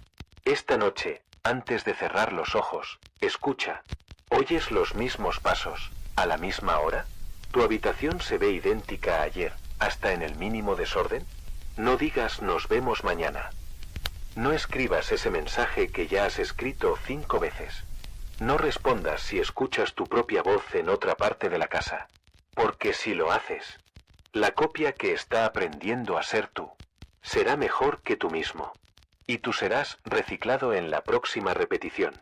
Esta noche, antes de cerrar los ojos, escucha. ¿Oyes los mismos pasos, a la misma hora? ¿Tu habitación se ve idéntica a ayer, hasta en el mínimo desorden? No digas nos vemos mañana. No escribas ese mensaje que ya has escrito 5 veces. No respondas si escuchas tu propia voz en otra parte de la casa. Porque si lo haces, la copia que está aprendiendo a ser tú, será mejor que tú mismo. Y tú serás reciclado en la próxima repetición.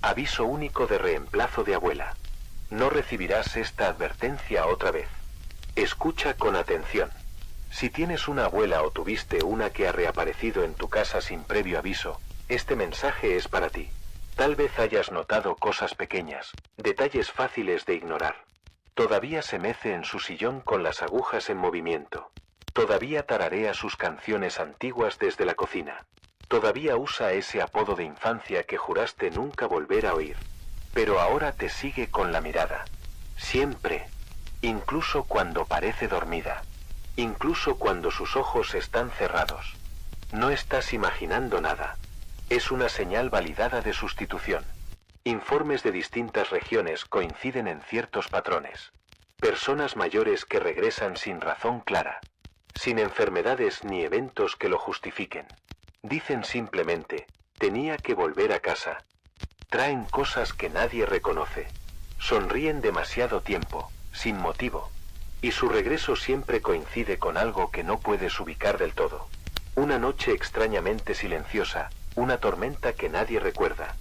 Aviso único de reemplazo de abuela. No recibirás esta advertencia otra vez. Escucha con atención. Si tienes una abuela o tuviste una que ha reaparecido en tu casa sin previo aviso, este mensaje es para ti. Tal vez hayas notado cosas pequeñas, detalles fáciles de ignorar. Todavía se mece en su sillón con las agujas en movimiento. Todavía tararea sus canciones antiguas desde la cocina. Todavía usa ese apodo de infancia que juraste nunca volver a oír. Pero ahora te sigue con la mirada. Siempre. Incluso cuando parece dormida. Incluso cuando sus ojos están cerrados. No estás imaginando nada. Es una señal validada de sustitución. Informes de distintas regiones coinciden en ciertos patrones. Personas mayores que regresan sin razón clara. Sin enfermedades ni eventos que lo justifiquen. Dicen simplemente, tenía que volver a casa. Traen cosas que nadie reconoce. Sonríen demasiado tiempo, sin motivo. Y su regreso siempre coincide con algo que no puedes ubicar del todo. Una noche extrañamente silenciosa, una tormenta que nadie recuerda.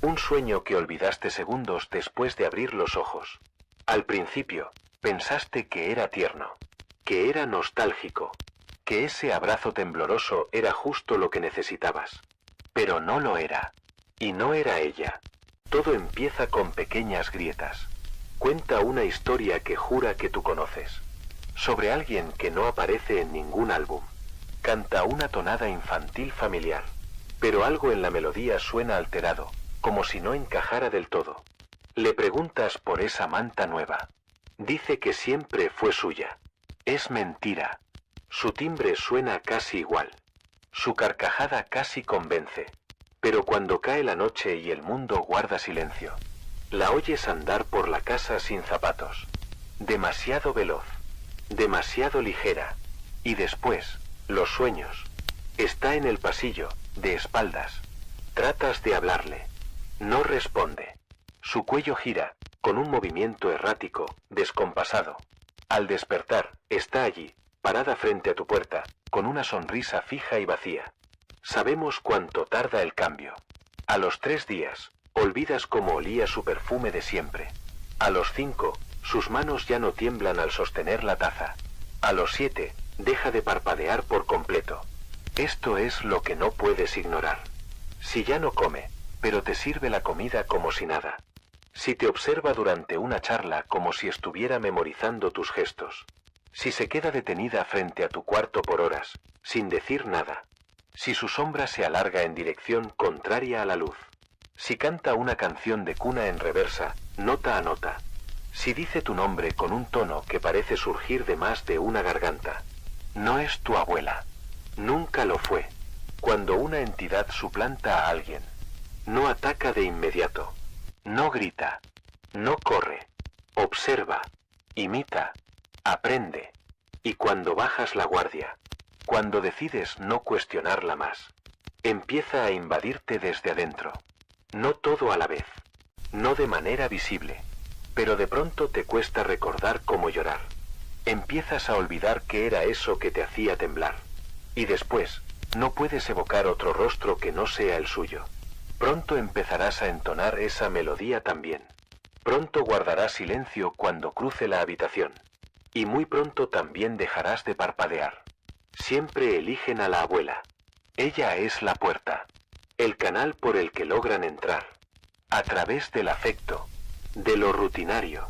Un sueño que olvidaste segundos después de abrir los ojos. Al principio, pensaste que era tierno, que era nostálgico, que ese abrazo tembloroso era justo lo que necesitabas. Pero no lo era. Y no era ella. Todo empieza con pequeñas grietas. Cuenta una historia que jura que tú conoces. Sobre alguien que no aparece en ningún álbum. Canta una tonada infantil familiar. Pero algo en la melodía suena alterado, como si no encajara del todo. Le preguntas por esa manta nueva. Dice que siempre fue suya. Es mentira. Su timbre suena casi igual. Su carcajada casi convence. Pero cuando cae la noche y el mundo guarda silencio, la oyes andar por la casa sin zapatos. Demasiado veloz. Demasiado ligera. Y después, los sueños. Está en el pasillo, de espaldas. Tratas de hablarle. No responde. Su cuello gira, con un movimiento errático, descompasado. Al despertar, está allí, parada frente a tu puerta, con una sonrisa fija y vacía. Sabemos cuánto tarda el cambio. A los 3 días, olvidas cómo olía su perfume de siempre. A los 5, sus manos ya no tiemblan al sostener la taza. A los 7, deja de parpadear por completo. Esto es lo que no puedes ignorar. Si ya no come, pero te sirve la comida como si nada. Si te observa durante una charla como si estuviera memorizando tus gestos. Si se queda detenida frente a tu cuarto por horas, sin decir nada. Si su sombra se alarga en dirección contraria a la luz. Si canta una canción de cuna en reversa, nota a nota. Si dice tu nombre con un tono que parece surgir de más de una garganta. No es tu abuela. Nunca lo fue. Cuando una entidad suplanta a alguien. No ataca de inmediato. No grita. No corre. Observa. Imita. Aprende. Y cuando bajas la guardia, cuando decides no cuestionarla más, empieza a invadirte desde adentro. No todo a la vez. No de manera visible. Pero de pronto te cuesta recordar cómo llorar. Empiezas a olvidar qué era eso que te hacía temblar. Y después, no puedes evocar otro rostro que no sea el suyo. Pronto empezarás a entonar esa melodía también. Pronto guardarás silencio cuando cruce la habitación. Y muy pronto también dejarás de parpadear. Siempre eligen a la abuela. Ella es la puerta. El canal por el que logran entrar. A través del afecto. De lo rutinario.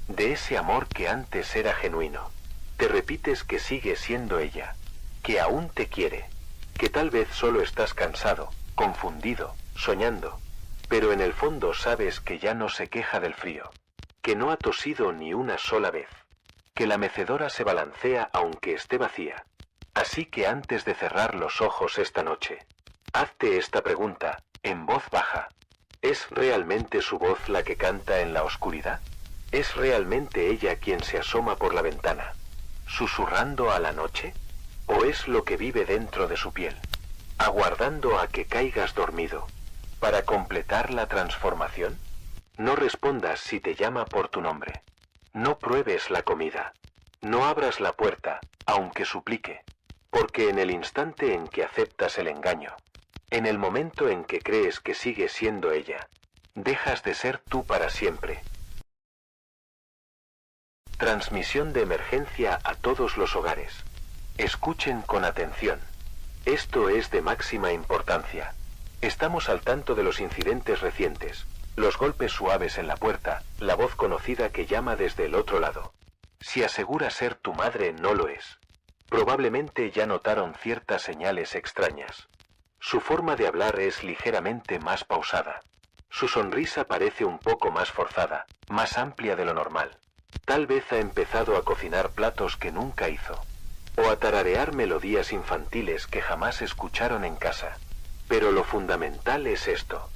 De ese amor que antes era genuino. Te repites que sigue siendo ella. Que aún te quiere. Que tal vez solo estás cansado, confundido, soñando. Pero en el fondo sabes que ya no se queja del frío. Que no ha tosido ni una sola vez. Que la mecedora se balancea aunque esté vacía. Así que antes de cerrar los ojos esta noche, hazte esta pregunta, en voz baja. ¿Es realmente su voz la que canta en la oscuridad? ¿Es realmente ella quien se asoma por la ventana, susurrando a la noche? ¿O es lo que vive dentro de su piel, aguardando a que caigas dormido, para completar la transformación? No respondas si te llama por tu nombre. No pruebes la comida. No abras la puerta, aunque suplique. Porque en el instante en que aceptas el engaño, en el momento en que crees que sigue siendo ella, dejas de ser tú para siempre. Transmisión de emergencia a todos los hogares. Escuchen con atención. Esto es de máxima importancia. Estamos al tanto de los incidentes recientes, los golpes suaves en la puerta, la voz conocida que llama desde el otro lado. Si asegura ser tu madre, no lo es. Probablemente ya notaron ciertas señales extrañas. Su forma de hablar es ligeramente más pausada. Su sonrisa parece un poco más forzada, más amplia de lo normal. Tal vez ha empezado a cocinar platos que nunca hizo. O a tararear melodías infantiles que jamás escucharon en casa. Pero lo fundamental es esto.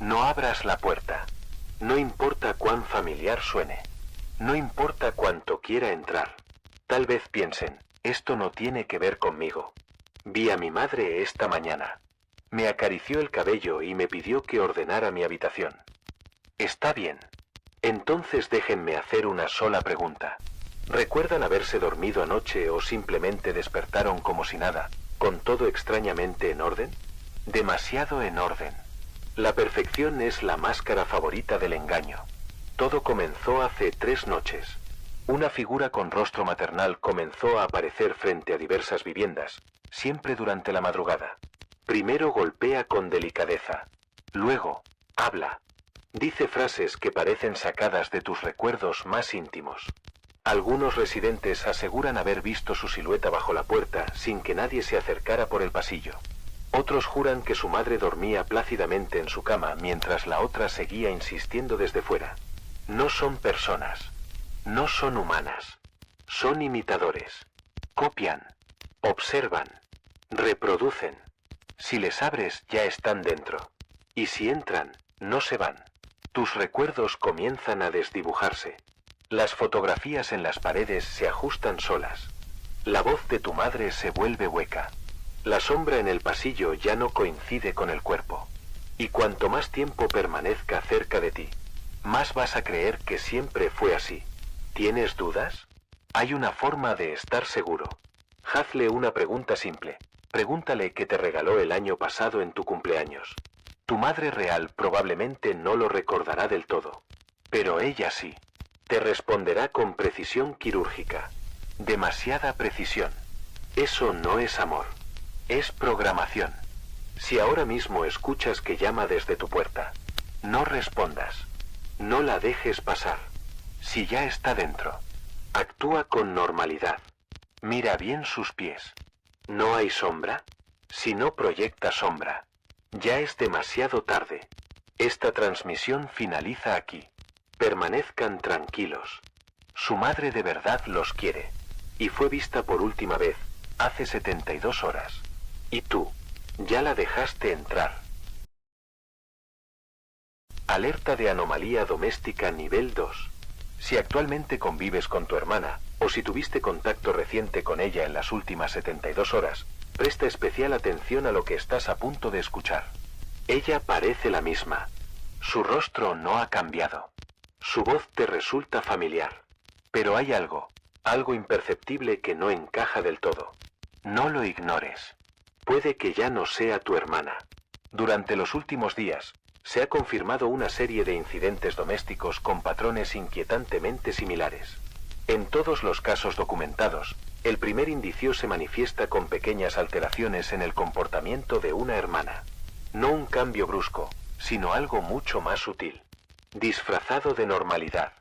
No abras la puerta. No importa cuán familiar suene. No importa cuánto quiera entrar. Tal vez piensen, esto no tiene que ver conmigo. Vi a mi madre esta mañana. Me acarició el cabello y me pidió que ordenara mi habitación. Está bien. Entonces déjenme hacer una sola pregunta. ¿Recuerdan haberse dormido anoche o simplemente despertaron como si nada, con todo extrañamente en orden? Demasiado en orden. La perfección es la máscara favorita del engaño. Todo comenzó hace 3 noches. Una figura con rostro maternal comenzó a aparecer frente a diversas viviendas, siempre durante la madrugada. Primero golpea con delicadeza. Luego, habla. Dice frases que parecen sacadas de tus recuerdos más íntimos. Algunos residentes aseguran haber visto su silueta bajo la puerta sin que nadie se acercara por el pasillo. Otros juran que su madre dormía plácidamente en su cama mientras la otra seguía insistiendo desde fuera. No son personas. No son humanas. Son imitadores. Copian. Observan. Reproducen. Si les abres, ya están dentro. Y si entran, no se van. Tus recuerdos comienzan a desdibujarse. Las fotografías en las paredes se ajustan solas. La voz de tu madre se vuelve hueca. La sombra en el pasillo ya no coincide con el cuerpo. Y cuanto más tiempo permanezca cerca de ti, más vas a creer que siempre fue así. ¿Tienes dudas? Hay una forma de estar seguro. Hazle una pregunta simple. Pregúntale qué te regaló el año pasado en tu cumpleaños. Tu madre real probablemente no lo recordará del todo. Pero ella sí. Te responderá con precisión quirúrgica. Demasiada precisión. Eso no es amor. Es programación. Si ahora mismo escuchas que llama desde tu puerta, no respondas. No la dejes pasar. Si ya está dentro, actúa con normalidad. Mira bien sus pies. ¿No hay sombra? Si no proyecta sombra, ya es demasiado tarde. Esta transmisión finaliza aquí. Permanezcan tranquilos. Su madre de verdad los quiere. Y fue vista por última vez hace 72 horas. Y tú, ya la dejaste entrar. Alerta de anomalía doméstica nivel 2. Si actualmente convives con tu hermana, o si tuviste contacto reciente con ella en las últimas 72 horas, presta especial atención a lo que estás a punto de escuchar. Ella parece la misma. Su rostro no ha cambiado. Su voz te resulta familiar. Pero hay algo imperceptible que no encaja del todo. No lo ignores. Puede que ya no sea tu hermana. Durante los últimos días, se ha confirmado una serie de incidentes domésticos con patrones inquietantemente similares. En todos los casos documentados, el primer indicio se manifiesta con pequeñas alteraciones en el comportamiento de una hermana. No un cambio brusco, sino algo mucho más sutil. Disfrazado de normalidad.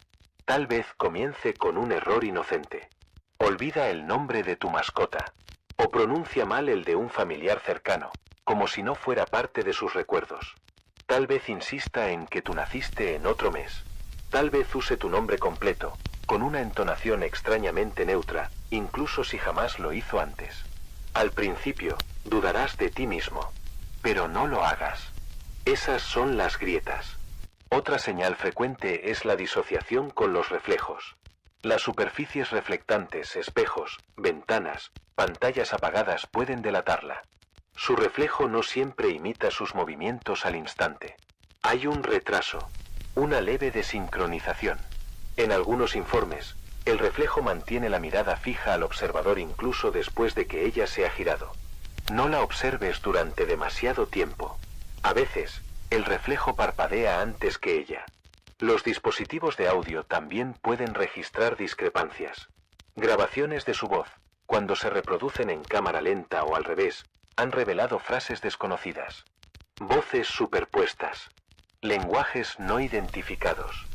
Tal vez comience con un error inocente. Olvida el nombre de tu mascota. O pronuncia mal el de un familiar cercano, como si no fuera parte de sus recuerdos. Tal vez insista en que tú naciste en otro mes. Tal vez use tu nombre completo, con una entonación extrañamente neutra, incluso si jamás lo hizo antes. Al principio, dudarás de ti mismo. Pero no lo hagas. Esas son las grietas. Otra señal frecuente es la disociación con los reflejos. Las superficies reflectantes, espejos, ventanas, pantallas apagadas pueden delatarla. Su reflejo no siempre imita sus movimientos al instante. Hay un retraso, una leve desincronización. En algunos informes, el reflejo mantiene la mirada fija al observador incluso después de que ella se ha girado. No la observes durante demasiado tiempo. A veces, el reflejo parpadea antes que ella. Los dispositivos de audio también pueden registrar discrepancias. Grabaciones de su voz, cuando se reproducen en cámara lenta o al revés, han revelado frases desconocidas. Voces superpuestas. Lenguajes no identificados.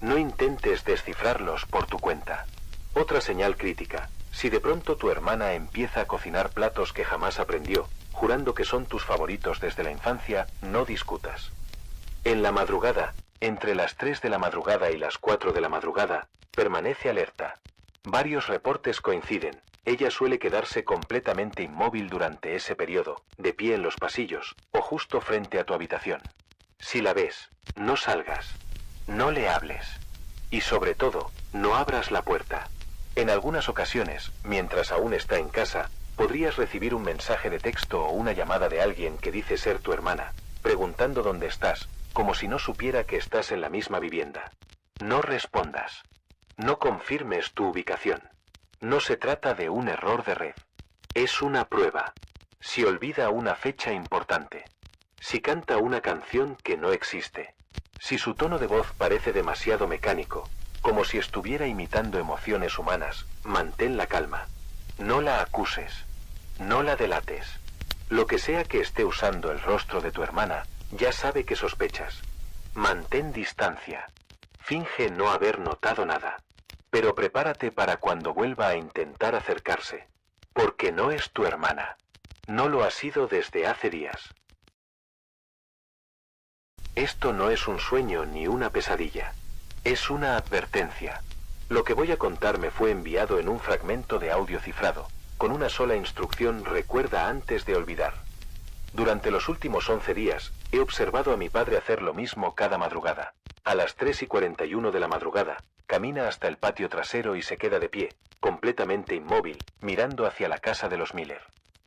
No intentes descifrarlos por tu cuenta. Otra señal crítica. Si de pronto tu hermana empieza a cocinar platos que jamás aprendió, jurando que son tus favoritos desde la infancia, no discutas. En la madrugada, entre las 3 de la madrugada y las 4 de la madrugada, permanece alerta. Varios reportes coinciden. Ella suele quedarse completamente inmóvil durante ese periodo, de pie en los pasillos, o justo frente a tu habitación. Si la ves, no salgas. No le hables. Y sobre todo, no abras la puerta. En algunas ocasiones, mientras aún está en casa, podrías recibir un mensaje de texto o una llamada de alguien que dice ser tu hermana, preguntando dónde estás, como si no supiera que estás en la misma vivienda. No respondas. No confirmes tu ubicación. No se trata de un error de red. Es una prueba. Si olvida una fecha importante. Si canta una canción que no existe. Si su tono de voz parece demasiado mecánico, como si estuviera imitando emociones humanas, mantén la calma. No la acuses. No la delates. Lo que sea que esté usando el rostro de tu hermana, ya sabe que sospechas. Mantén distancia. Finge no haber notado nada. Pero prepárate para cuando vuelva a intentar acercarse. Porque no es tu hermana. No lo ha sido desde hace días. Esto no es un sueño ni una pesadilla. Es una advertencia. Lo que voy a contar me fue enviado en un fragmento de audio cifrado, con una sola instrucción: recuerda antes de olvidar. Durante los últimos 11 días, he observado a mi padre hacer lo mismo cada madrugada. A las 3:41 de la madrugada, camina hasta el patio trasero y se queda de pie, completamente inmóvil, mirando hacia la casa de los Miller.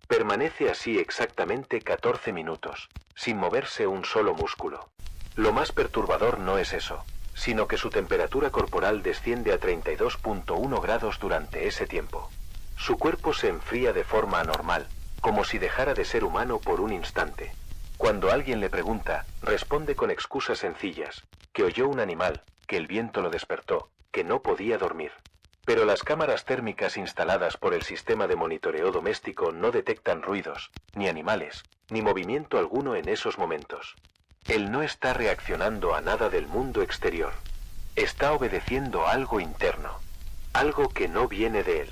Permanece así exactamente 14 minutos, sin moverse un solo músculo. Lo más perturbador no es eso, sino que su temperatura corporal desciende a 32.1 grados durante ese tiempo. Su cuerpo se enfría de forma anormal, como si dejara de ser humano por un instante. Cuando alguien le pregunta, responde con excusas sencillas: que oyó un animal, que el viento lo despertó, que no podía dormir. Pero las cámaras térmicas instaladas por el sistema de monitoreo doméstico no detectan ruidos, ni animales, ni movimiento alguno en esos momentos. Él no está reaccionando a nada del mundo exterior. Está obedeciendo algo interno. Algo que no viene de él.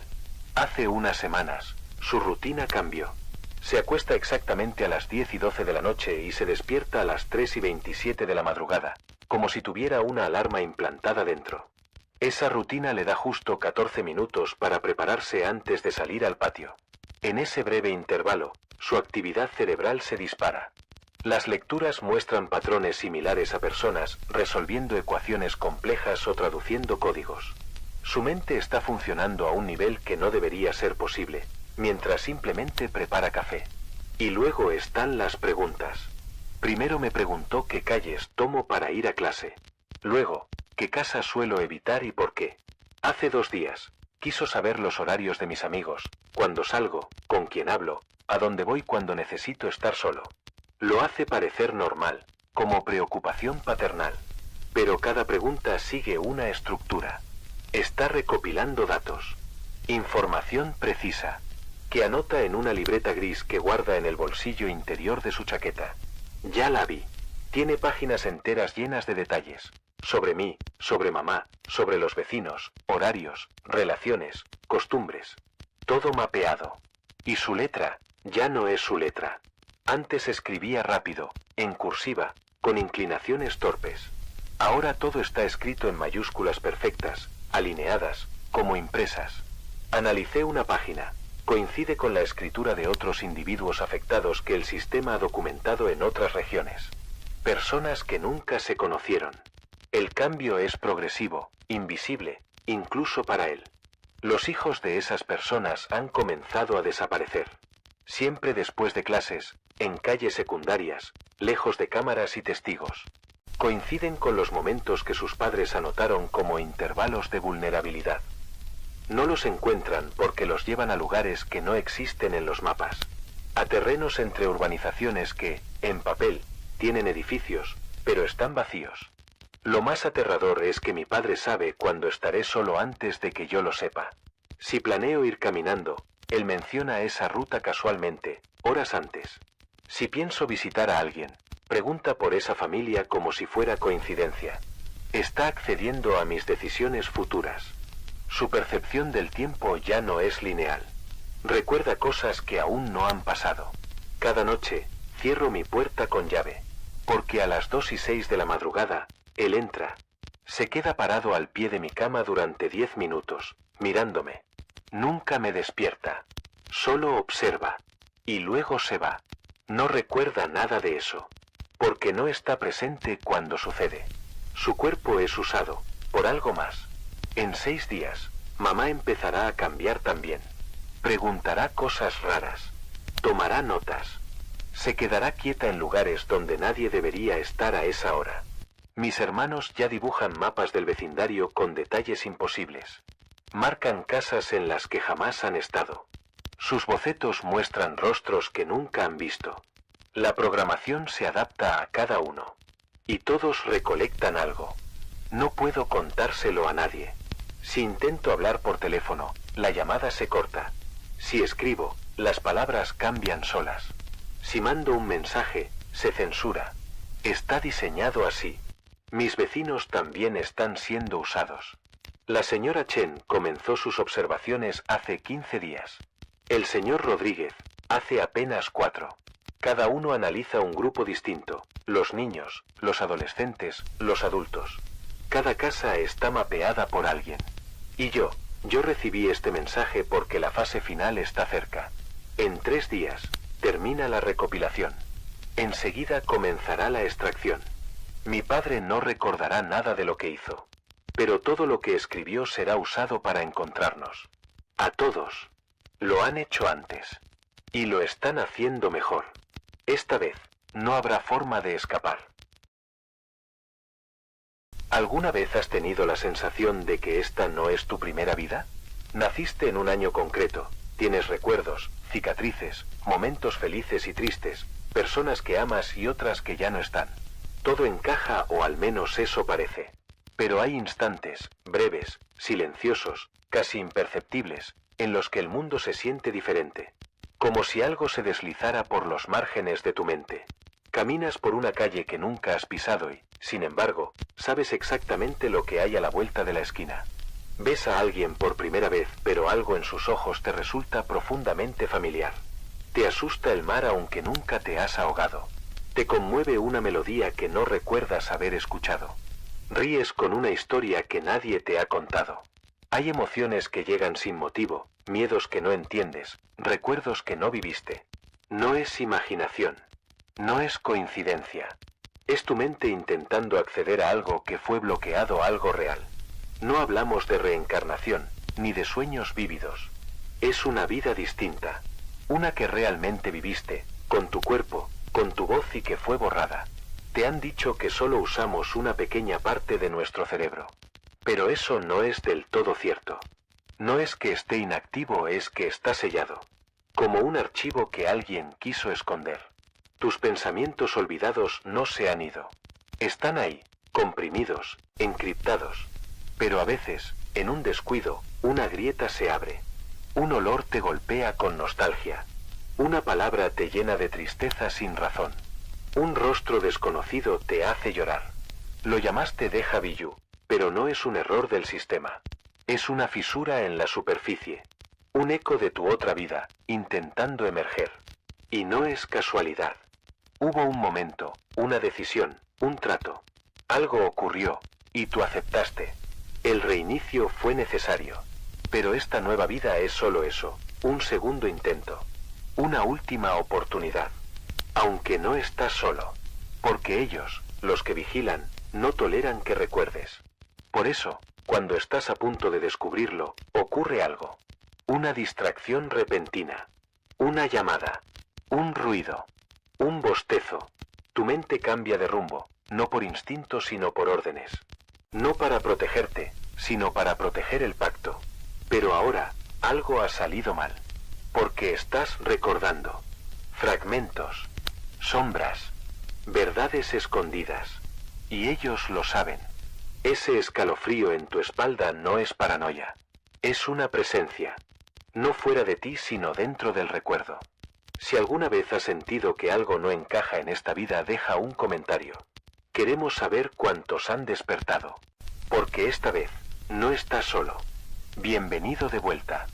Hace unas semanas, su rutina cambió. Se acuesta exactamente a las 10:12 de la noche y se despierta a las 3:27 de la madrugada, como si tuviera una alarma implantada dentro. Esa rutina le da justo 14 minutos para prepararse antes de salir al patio. En ese breve intervalo, su actividad cerebral se dispara. Las lecturas muestran patrones similares a personas resolviendo ecuaciones complejas o traduciendo códigos. Su mente está funcionando a un nivel que no debería ser posible, mientras simplemente prepara café. Y luego están las preguntas. Primero me preguntó qué calles tomo para ir a clase. Luego, qué casa suelo evitar y por qué. Hace 2 días, quiso saber los horarios de mis amigos, cuándo salgo, con quién hablo, a dónde voy cuando necesito estar solo. Lo hace parecer normal, como preocupación paternal. Pero cada pregunta sigue una estructura. Está recopilando datos. Información precisa, que anota en una libreta gris que guarda en el bolsillo interior de su chaqueta. Ya la vi. Tiene páginas enteras llenas de detalles. Sobre mí, sobre mamá, sobre los vecinos, horarios, relaciones, costumbres. Todo mapeado. Y su letra, ya no es su letra. Antes escribía rápido, en cursiva, con inclinaciones torpes. Ahora todo está escrito en mayúsculas perfectas, alineadas, como impresas. Analicé una página. Coincide con la escritura de otros individuos afectados que el sistema ha documentado en otras regiones. Personas que nunca se conocieron. El cambio es progresivo, invisible, incluso para él. Los hijos de esas personas han comenzado a desaparecer. Siempre después de clases, en calles secundarias, lejos de cámaras y testigos. Coinciden con los momentos que sus padres anotaron como intervalos de vulnerabilidad. No los encuentran porque los llevan a lugares que no existen en los mapas. A terrenos entre urbanizaciones que, en papel, tienen edificios, pero están vacíos. Lo más aterrador es que mi padre sabe cuándo estaré solo antes de que yo lo sepa. Si planeo ir caminando, él menciona esa ruta casualmente, horas antes. Si pienso visitar a alguien, pregunta por esa familia como si fuera coincidencia. Está accediendo a mis decisiones futuras. Su percepción del tiempo ya no es lineal. Recuerda cosas que aún no han pasado. Cada noche, cierro mi puerta con llave. Porque a las 2:06 de la madrugada, él entra. Se queda parado al pie de mi cama durante 10 minutos, mirándome. Nunca me despierta. Solo observa. Y luego se va. No recuerda nada de eso. Porque no está presente cuando sucede. Su cuerpo es usado, por algo más. En 6 días, mamá empezará a cambiar también. Preguntará cosas raras. Tomará notas. Se quedará quieta en lugares donde nadie debería estar a esa hora. Mis hermanos ya dibujan mapas del vecindario con detalles imposibles. Marcan casas en las que jamás han estado. Sus bocetos muestran rostros que nunca han visto. La programación se adapta a cada uno. Y todos recolectan algo. No puedo contárselo a nadie. Si intento hablar por teléfono, la llamada se corta. Si escribo, las palabras cambian solas. Si mando un mensaje, se censura. Está diseñado así. Mis vecinos también están siendo usados. La señora Chen comenzó sus observaciones hace 15 días. El señor Rodríguez, Hace apenas 4. Cada uno analiza un grupo distinto, los niños, los adolescentes, los adultos. Cada casa está mapeada por alguien. Y yo recibí este mensaje porque la fase final está cerca. En 3 días, termina la recopilación. Enseguida comenzará la extracción. Mi padre no recordará nada de lo que hizo. Pero todo lo que escribió será usado para encontrarnos. A todos. Lo han hecho antes. Y lo están haciendo mejor. Esta vez, no habrá forma de escapar. ¿Alguna vez has tenido la sensación de que esta no es tu primera vida? Naciste en un año concreto, tienes recuerdos, cicatrices, momentos felices y tristes, personas que amas y otras que ya no están. Todo encaja o al menos eso parece. Pero hay instantes, breves, silenciosos, casi imperceptibles, en los que el mundo se siente diferente. Como si algo se deslizara por los márgenes de tu mente. Caminas por una calle que nunca has pisado y, sin embargo, sabes exactamente lo que hay a la vuelta de la esquina. Ves a alguien por primera vez, pero algo en sus ojos te resulta profundamente familiar. Te asusta el mar aunque nunca te has ahogado. Te conmueve una melodía que no recuerdas haber escuchado. Ríes con una historia que nadie te ha contado. Hay emociones que llegan sin motivo, miedos que no entiendes, recuerdos que no viviste. No es imaginación. No es coincidencia. Es tu mente intentando acceder a algo que fue bloqueado, algo real. No hablamos de reencarnación, ni de sueños vívidos. Es una vida distinta. Una que realmente viviste, con tu cuerpo, con tu voz y que fue borrada. Te han dicho que solo usamos una pequeña parte de nuestro cerebro. Pero eso no es del todo cierto. No es que esté inactivo, es que está sellado. Como un archivo que alguien quiso esconder. Tus pensamientos olvidados no se han ido. Están ahí, comprimidos, encriptados. Pero a veces, en un descuido, una grieta se abre. Un olor te golpea con nostalgia. Una palabra te llena de tristeza sin razón. Un rostro desconocido te hace llorar. Lo llamaste déjà vu, pero no es un error del sistema. Es una fisura en la superficie. Un eco de tu otra vida, intentando emerger. Y no es casualidad. Hubo un momento, una decisión, un trato. Algo ocurrió, y tú aceptaste. El reinicio fue necesario. Pero esta nueva vida es solo eso, un segundo intento. Una última oportunidad. Aunque no estás solo. Porque ellos, los que vigilan, no toleran que recuerdes. Por eso, cuando estás a punto de descubrirlo, ocurre algo. Una distracción repentina. Una llamada. Un ruido. Un bostezo. Tu mente cambia de rumbo, no por instinto sino por órdenes. No para protegerte, sino para proteger el pacto. Pero ahora, algo ha salido mal. Porque estás recordando. Fragmentos. Sombras. Verdades escondidas. Y ellos lo saben. Ese escalofrío en tu espalda no es paranoia. Es una presencia. No fuera de ti sino dentro del recuerdo. Si alguna vez has sentido que algo no encaja en esta vida, deja un comentario. Queremos saber cuántos han despertado. Porque esta vez, no estás solo. Bienvenido de vuelta.